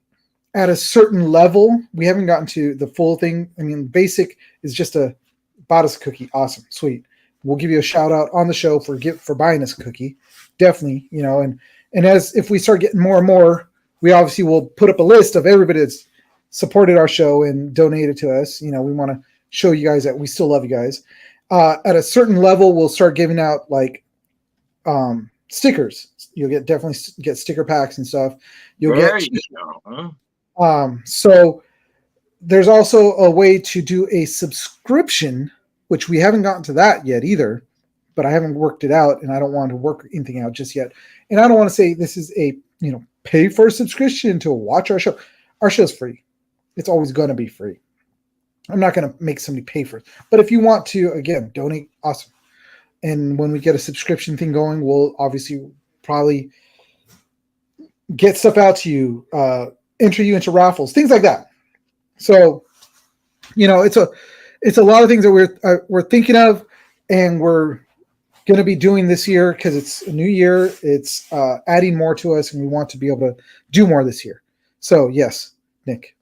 at a certain level. We haven't gotten to the full thing. I mean, basic is just bought us a cookie. Awesome, sweet. We'll give you a shout out on the show for buying us a cookie. Definitely, and as if we start getting more and more, we obviously will put up a list of everybody that's supported our show and donated to us. We want to show you guys that we still love you guys. At a certain level, we'll start giving out like stickers. You'll definitely get sticker packs and stuff. So there's also a way to do a subscription, which we haven't gotten to that yet either, but I haven't worked it out and I don't want to work anything out just yet. And I don't want to say this is a, pay for a subscription to watch our show. Our show's free. It's always going to be free. I'm not going to make somebody pay for it. But if you want to, again, donate, awesome. And when we get a subscription thing going, we'll obviously probably get stuff out to you, enter you into raffles, things like that. So, it's a lot of things that we're thinking of, and we're going to be doing this year because it's a new year. It's adding more to us, and we want to be able to do more this year. So, yes, Nick.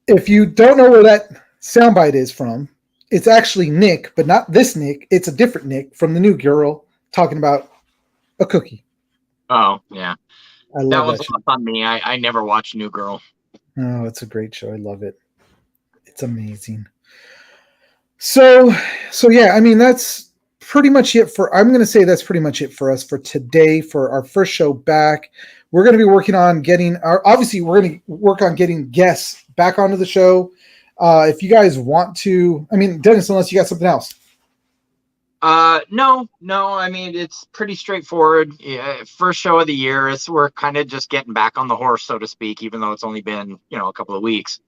If you don't know where that soundbite is from, it's actually Nick, but not this Nick. It's a different Nick from the New Girl talking about a cookie. Oh, yeah. I love that was lost on me. I never watched New Girl. Oh, it's a great show. I love it. It's amazing. So yeah, I mean, that's pretty much it I'm going to say that's pretty much it for us for today for our first show back. We're going to be working on obviously we're going to work on getting guests back onto the show. If you guys want to, I mean, Dennis, unless you got something else. No. I mean, it's pretty straightforward. Yeah, first show of the year. We're kind of just getting back on the horse, so to speak, even though it's only been, a couple of weeks.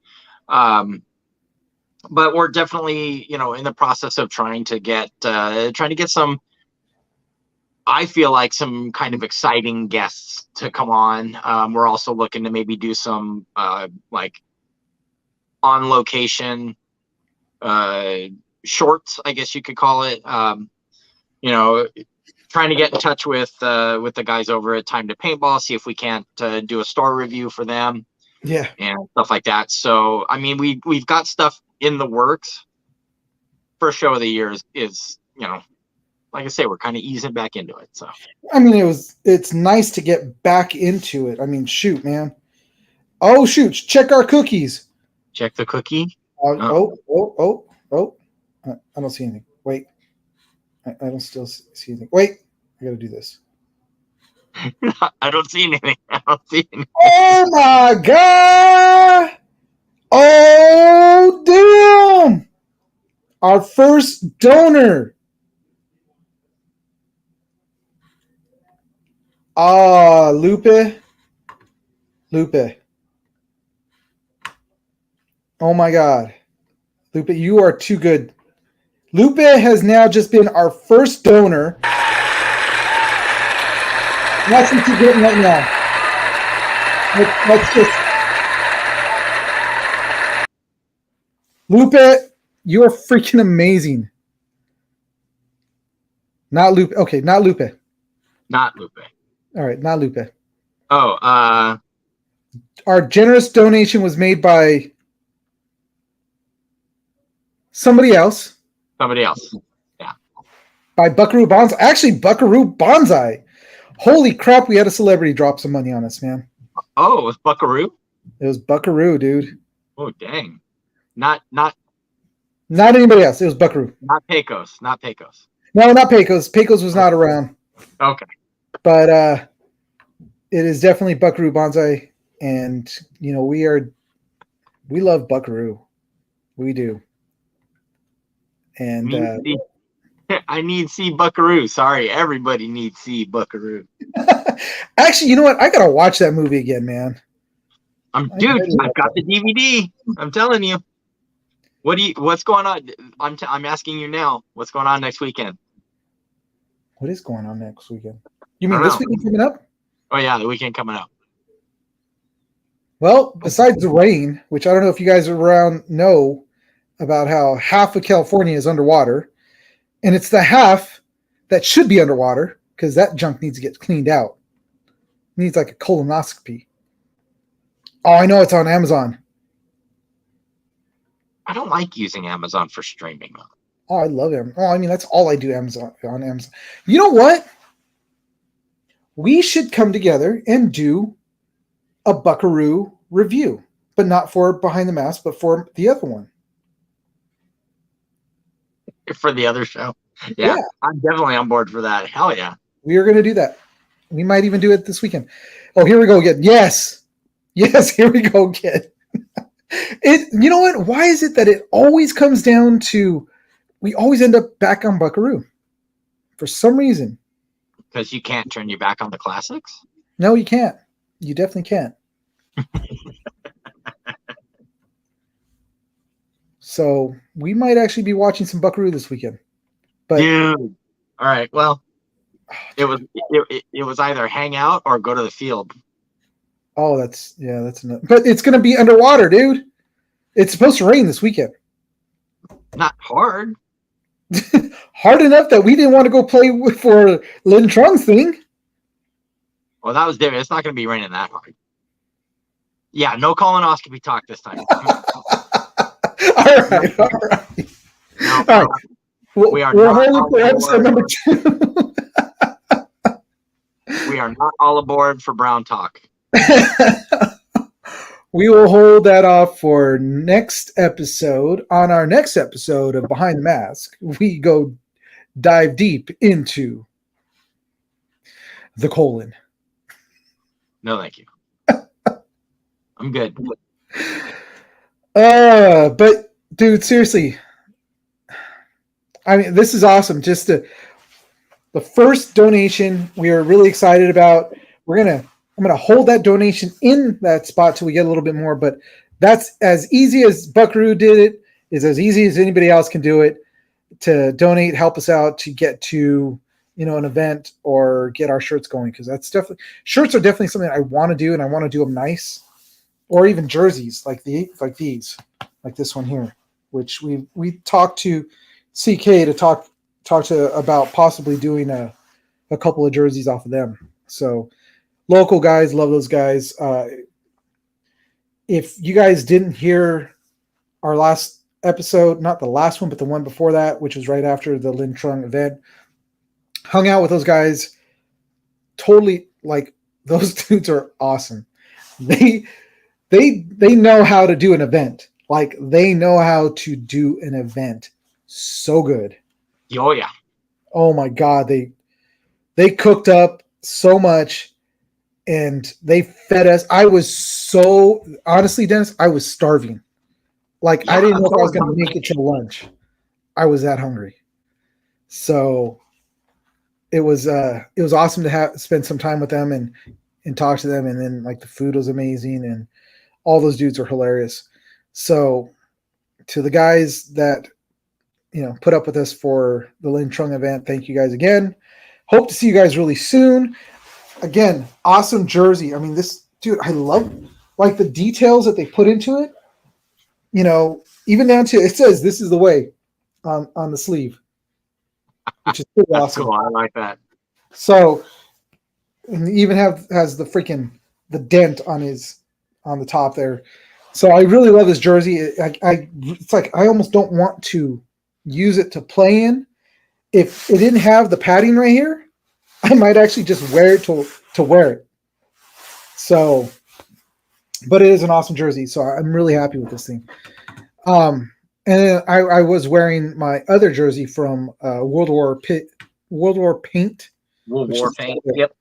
But we're definitely, in the process of trying to get some, I feel like some kind of exciting guests to come on. We're also looking to maybe do some, like on location, shorts, I guess you could call it. Trying to get in touch with the guys over at Time to Paintball, see if we can't do a store review for them, and stuff like that. So I mean, we've got stuff in the works. First show of the year is like I say, we're kind of easing back into it. So I mean, it's nice to get back into it. I mean, shoot, man. Oh shoot, check our cookies. Check the cookie. Oh. I don't see anything. Wait. I don't still see anything. Wait. I got to do this. I don't see anything. Oh, my God. Oh, damn. Our first donor. Lupe. Oh, my God. Lupe, you are too good. Lupe has now just been our first donor. That's what you're getting right now. Let's just. Lupe, you are freaking amazing. Not Lupe. Okay, not Lupe. Not Lupe. All right, not Lupe. Oh, our generous donation was made by somebody else. Yeah. By Buckaroo Bonsai. Actually, Buckaroo Bonsai. Holy crap, we had a celebrity drop some money on us, man. Oh, it was Buckaroo? It was Buckaroo, dude. Oh, dang. Not anybody else. It was Buckaroo. Not Pecos. No, not Pecos. Pecos was not around. Okay. But it is definitely Buckaroo Bonsai. And, we love Buckaroo. We do. And I need see Buckaroo. Sorry, everybody needs see Buckaroo. Actually, you know what? I gotta watch that movie again, man. I've got the DVD. I'm telling you. What's going on? I'm asking you now. What's going on next weekend? What is going on next weekend? You mean this weekend coming up? Oh yeah, the weekend coming up. Well, besides the rain, which I don't know if you guys around know, about how half of California is underwater, and it's the half that should be underwater because that junk needs to get cleaned out. It needs like a colonoscopy. Oh, I know it's on Amazon. I don't like using Amazon for streaming. Oh, I love Amazon. Oh, I mean, that's all I do on Amazon. You know what? We should come together and do a Buckaroo review, but not for Behind the Mask, but for the other one. For the other show. Yeah, I'm definitely on board for that. Hell yeah. We are going to do that. We might even do it this weekend. Oh, here we go again. Yes, here we go again. You know what? Why is it that it always comes down to we always end up back on Buckaroo for some reason? Because you can't turn your back on the classics? No, you can't. You definitely can't. So we might actually be watching some Buckaroo this weekend. But dude. All right. Well, it was either hang out or go to the field. Oh, that's enough. But it's going to be underwater, dude. It's supposed to rain this weekend. Not hard. Hard enough that we didn't want to go play for Lin Trung's thing. Well, that was different. It's not going to be raining that hard. Yeah, no colonoscopy talk this time. All right. No, all right. We're holding for episode number 2. We are not all aboard for Brown talk. We will hold that off for next episode. On our next episode of Behind the Mask, we go dive deep into the colon. No, thank you. I'm good. But dude, seriously, I mean, this is awesome. Just the first donation we are really excited about. I'm gonna hold that donation in that spot till we get a little bit more. But that's as easy as Buckaroo did it. Is as easy as anybody else can do it to donate, help us out to get to an event or get our shirts going, because shirts are definitely something I want to do, and I want to do them nice, or even jerseys like these, like this one here, which we talked to CK to talk to about possibly doing a couple of jerseys off of them. So local guys, love those guys. If you guys didn't hear our last episode, not the last one, but the one before that, which was right after the Lin Trung event, hung out with those guys. Totally, like, those dudes are awesome. They know how to do an event. Like, they know how to do an event so good. Oh yeah. Oh my God, they cooked up so much. And they fed us. I was so, honestly, Dennis, I was starving. Like, I didn't know if I was going to make it to lunch. I was that hungry. So it was awesome to spend some time with them and talk to them. And then, like, the food was amazing, and all those dudes are hilarious. So to the guys that put up with us for the Lin Trung event, thank you guys again. Hope to see you guys really soon. Again, awesome jersey. I mean, this dude, I love like the details that they put into it. Even down to, it says "This is the way" on the sleeve, which is pretty awesome. Cool. I like that. So, and even has the dent on the top there. So I really love this jersey. It's like I almost don't want to use it to play in. If it didn't have the padding right here, I might actually just wear it to wear it. So, but it is an awesome jersey, so I'm really happy with this thing. And then I was wearing my other jersey from World War Paint. World War Paint. Yep.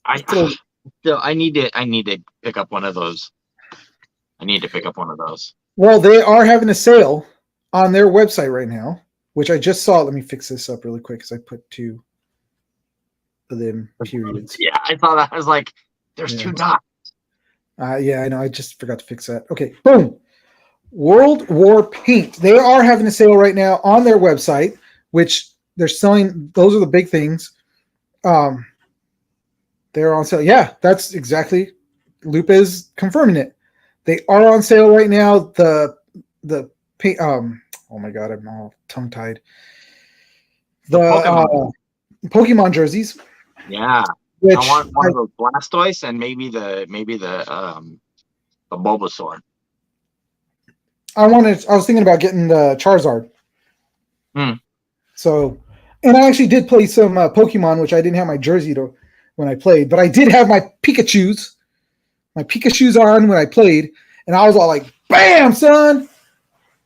I need to pick up one of those. Well, they are having a sale on their website right now, which I just saw. Let me fix this up really quick because I put 2 of them periods. Yeah, I thought that. I was like, there's 2 dots. Yeah, I know. I just forgot to fix that. Okay, boom. World War Paint. They are having a sale right now on their website, which they're selling. Those are the big things. They're on sale. Yeah, that's exactly. Lupe is confirming it. They are on sale right now. The oh my god, I'm all tongue tied. The The Pokemon jerseys. Yeah. Which I want one of those Blastoise and maybe the Bulbasaur. I was thinking about getting the Charizard. So, and I actually did play some Pokemon, which I didn't have my jersey to when I played, but I did have my Pikachus on when I played, and I was all like, "Bam, son!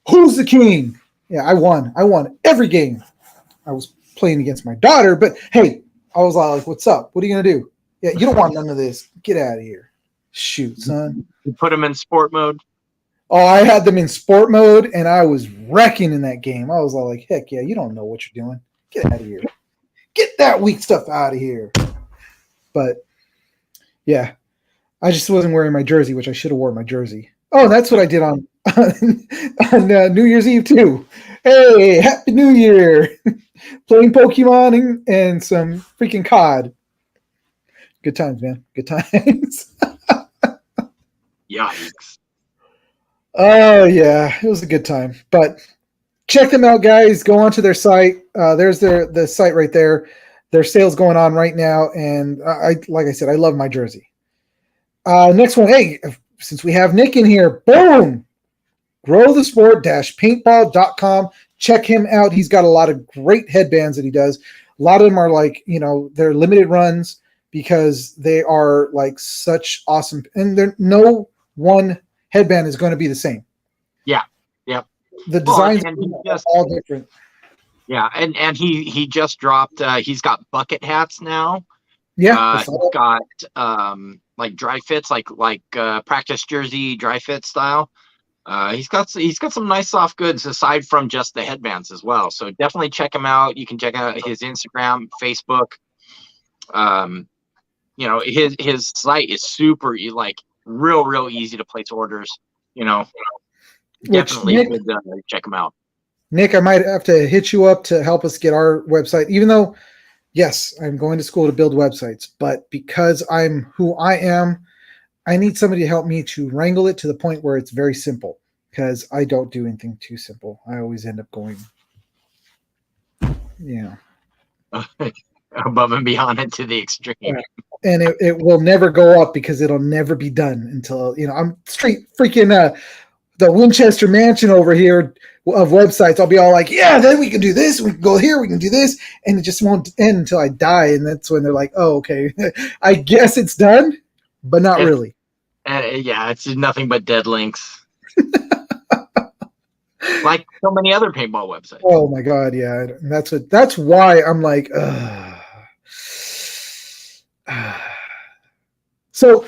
Who's the king?" Yeah, I won. I won every game. I was playing against my daughter, but hey, I was all like, "What's up? What are you gonna do? Yeah, you don't want none of this. Get out of here. Shoot, son." You put them in sport mode. Oh, I had them in sport mode, and I was wrecking in that game. I was all like, "Heck yeah, you don't know what you're doing. Get out of here. Get that weak stuff out of here." But yeah, I just wasn't wearing my jersey, which I should have worn my jersey. Oh, that's what I did on New Year's Eve too. Hey, Happy New Year! Playing Pokemon and some freaking COD. Good times, man. Good times. Yikes. Oh yeah, it was a good time. But check them out, guys. Go onto their site. There's the site right there. Their sale's going on right now, and like I said, I love my jersey. Next one, hey, since we have Nick in here, boom! growthesport-paintball.com. Check him out. He's got a lot of great headbands that he does. A lot of them are like, they're limited runs because they are like such awesome, and they're no one headband is going to be the same. Yeah. Yep. The designs are all different. Yeah, and he just dropped. He's got bucket hats now. Yeah, he's got like dry fits, like practice jersey dry fit style. He's got some nice soft goods aside from just the headbands as well. So definitely check him out. You can check out his Instagram, Facebook. His site is super like real easy to place orders. Definitely check him out. Nick, I might have to hit you up to help us get our website, even though, yes, I'm going to school to build websites, but because I'm who I am, I need somebody to help me to wrangle it to the point where it's very simple, because I don't do anything too simple. I always end up going, above and beyond it to the extreme. And it will never go up because it'll never be done until, I'm straight freaking the Winchester Mansion over here of websites. I'll be all like, yeah, then we can do this. We can go here. We can do this. And it just won't end until I die. And that's when they're like, oh, okay, I guess it's done, but not really. Yeah, it's nothing but dead links. Like so many other paintball websites. Oh my God. Yeah. And that's why I'm like, So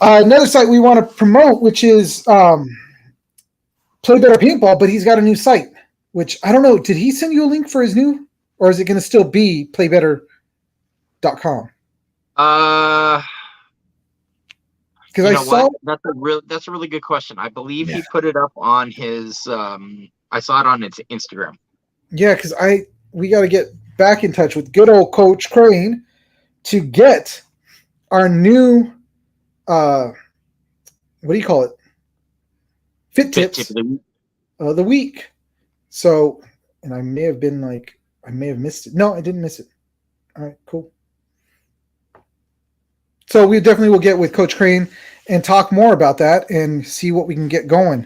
another site we want to promote, which is Play Better Paintball, but he's got a new site, which I don't know. Did he send you a link for his new, or is it going to still be playbetter.com? Because I saw that's a really good question. I believe he put it up on his. I saw it on its Instagram. Yeah, because we got to get back in touch with good old Coach Crane to get our new what do you call it? Fit tips of the week. So, and I may have missed it. No, I didn't miss it. All right, cool. So we definitely will get with Coach Crane and talk more about that and see what we can get going.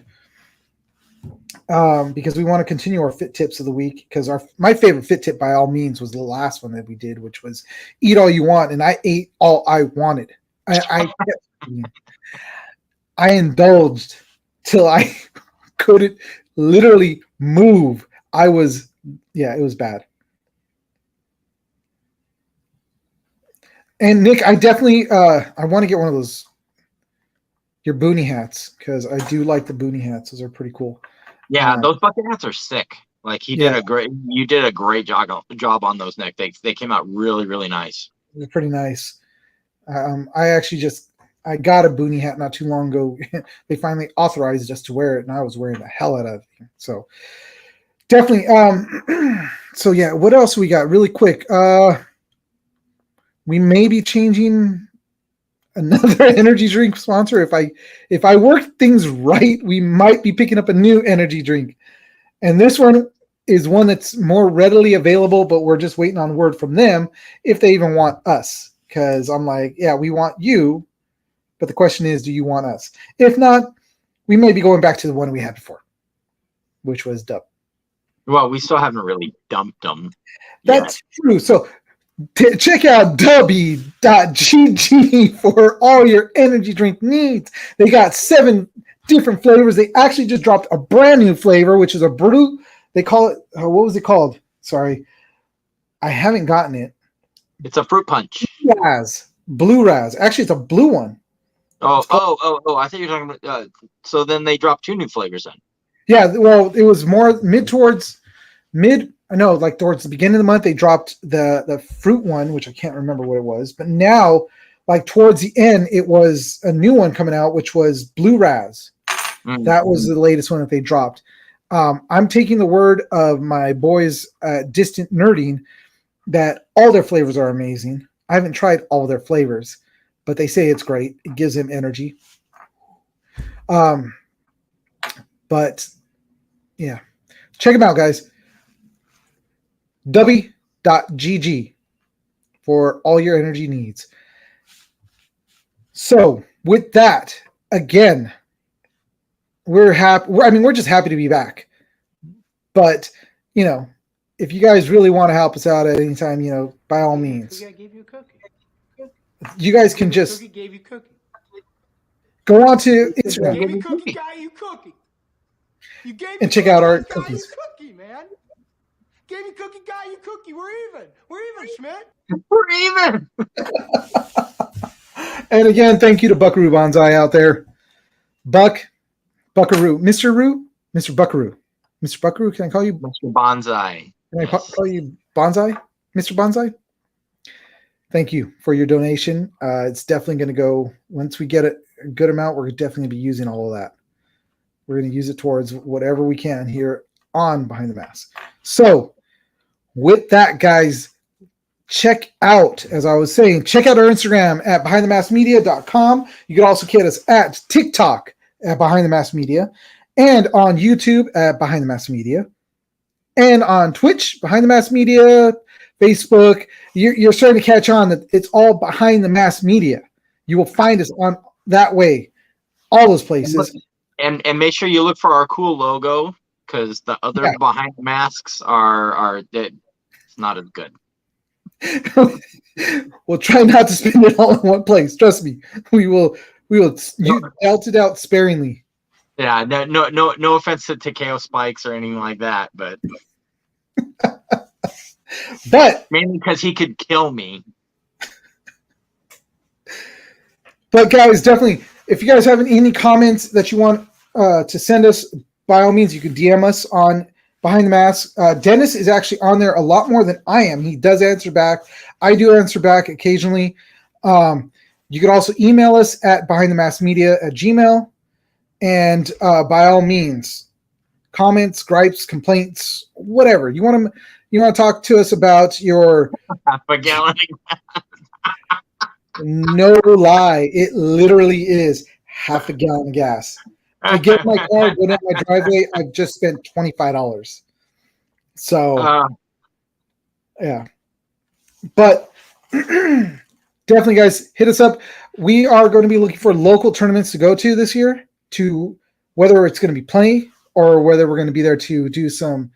Because we want to continue our fit tips of the week, because my favorite fit tip by all means was the last one that we did, which was eat all you want. And I ate all I wanted. I indulged till I couldn't literally move. It was bad. And Nick, I definitely I want to get one of your boonie hats, because I do like the boonie hats. Those are pretty cool. Yeah, those bucket hats are sick. Like you did a great job on those, Nick. They came out really, really nice. They're pretty nice. I actually I got a boonie hat not too long ago. They finally authorized us to wear it, and I was wearing the hell out of it. So definitely. So yeah, what else we got really quick? We may be changing another energy drink sponsor. If I work things right, we might be picking up a new energy drink. And this one is one that's more readily available, but we're just waiting on word from them if they even want us. Because I'm like, yeah, we want you, but the question is, do you want us? If not, we may be going back to the one we had before, which was Dub. Well, we still haven't really dumped them. That's true. So check out dubby.gg for all your energy drink needs. They got 7 different flavors. They actually just dropped a brand new flavor, which is a brew. They call it, what was it called? Sorry. I haven't gotten it. It's a fruit punch. Blue Raz. Actually, it's a blue one. Oh! I thought you were talking about. So then they dropped 2 new flavors then. Yeah, well, it was more towards the beginning of the month. They dropped the fruit one, which I can't remember what it was. But now, like towards the end, it was a new one coming out, which was Blue Raz. Mm-hmm. That was the latest one that they dropped. I'm taking the word of my boys at Distant Nerding that all their flavors are amazing. I haven't tried all their flavors, but they say it's great. It gives them energy. But yeah, check them out, guys. Dubby.gg for all your energy needs. So with that, again, we're happy. We're just happy to be back. But, if you guys really want to help us out at any time, by all means. You guys can just go on to Instagram and check out our cookies. Man. Gave me cookie, got you cookie. We're even, Schmidt. We're even. And again, thank you to Buckaroo Bonsai out there. Buckaroo, Mr. Buckaroo. Mr. Buckaroo, can I call you Mr. Bonsai? Can I call you Bonsai? Mr. Bonsai? Thank you for your donation. It's definitely going to go, once we get a good amount, we're definitely going to be using all of that. We're going to use it towards whatever we can here on Behind the Mask. So with that, guys, check out our Instagram at behindthemaskmedia.com. You can also get us at TikTok at Behind the Mask Media, and on YouTube at Behind the Mask Media, and on Twitch, Behind the Mask Media, Facebook. You're starting to catch on that it's all Behind the Mask Media. You will find us on that way, all those places. And make sure you look for our cool logo, because the other Behind the Masks are it's not as good. We'll try not to spend it all in one place. Trust me, we will. You dealt it out sparingly. Yeah, no offense to Takeo Spikes or anything like that, but mainly because he could kill me. But guys, definitely, if you guys have any comments that you want to send us, by all means, you can DM us on Behind the Mask. Dennis is actually on there a lot more than I am. He does answer back. I do answer back occasionally. You can also email us at behindthemaskmedia@gmail.com. And by all means, comments, gripes, complaints, whatever. You want to talk to us about your no lie, it literally is half a gallon of gas. I get my car, go down my driveway, I've just spent $25. So, yeah. But definitely, guys, hit us up. We are going to be looking for local tournaments to go to this year, to whether it's going to be plenty or whether we're going to be there to do some,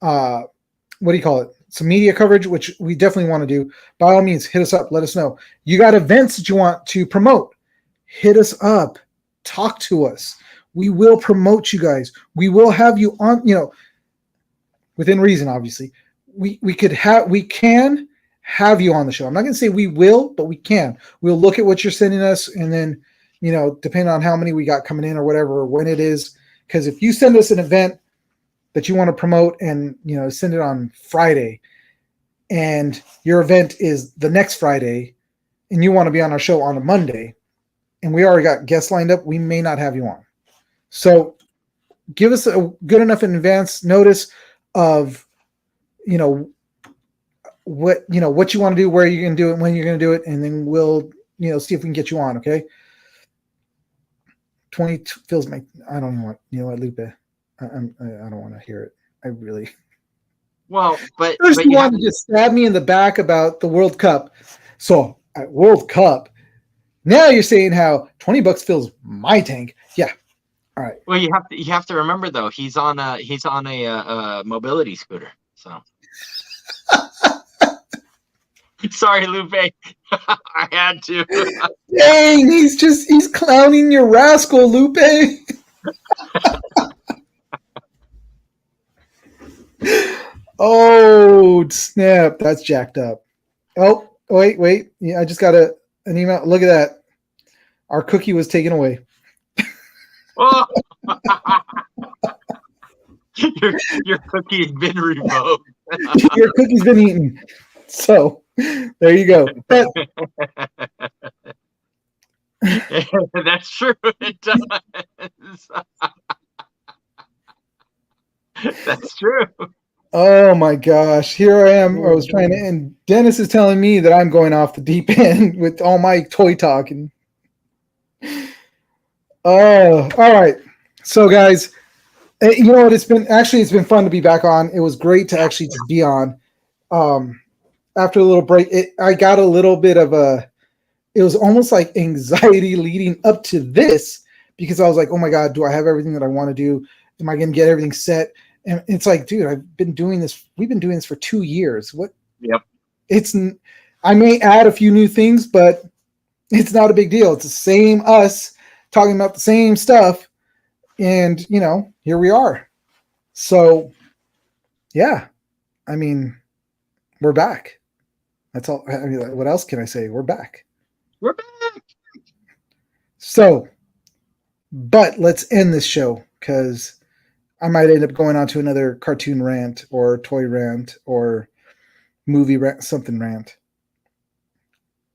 some media coverage, which we definitely want to do. By all means, hit us up. Let us know. You got events that you want to promote, hit us up. Talk to us. We will promote you guys. We will have you on, within reason, obviously. We can have you on the show. I'm not going to say we will, but we can. We'll look at what you're sending us, and then, depending on how many we got coming in or whatever, or when it is. Because if you send us an event that you want to promote and, send it on Friday, and your event is the next Friday, and you want to be on our show on a Monday, and we already got guests lined up, we may not have you on. So give us a good enough in advance notice of, what you want to do, where you're going to do it, when you're going to do it, and then we'll, see if we can get you on. Okay. 20 feels my. I don't even want. You know what, Lupe? I don't want to hear it. I really. Well, but First, but you you have wanted to just stab me in the back about the World Cup. So at World Cup, now you're saying how $20 fills my tank. Yeah. All right. well, you have to remember though, he's on a mobility scooter. So sorry, Lupe. I had to. Dang, he's clowning your rascal, Lupe. Oh, snap. That's jacked up. Oh, wait. Yeah, I just got an email. Look at that. Our cookie was taken away. Oh. your cookie has been revoked. Your cookie's been eaten. So there you go. But That's true. It does. That's true. oh my gosh, here I am. I was trying to, and Dennis is telling me that I'm going off the deep end with all my toy talk. And oh, all right. So guys, you know what? It's been fun to be back on. It was great to actually just be on. After a little break, I got a little bit of it was almost like anxiety leading up to this because I was like, oh my God, do I have everything that I want to do? Am I going to get everything set? And it's like, dude, we've been doing this for 2 years. What? Yep. I may add a few new things, but it's not a big deal. It's the same us talking about the same stuff. And, here we are. So, yeah, I mean, we're back. That's all. I mean, what else can I say? We're back. We're back. So, but let's end this show because I might end up going on to another cartoon rant or toy rant or movie rant, something rant.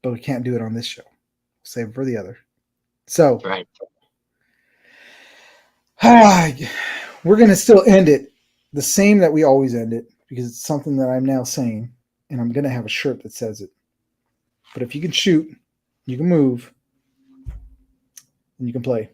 But we can't do it on this show. Save it for the other. So, Right. we're going to still end it the same that we always end it because it's something that I'm now saying, and I'm going to have a shirt that says it. But if you can shoot, you can move, and you can play.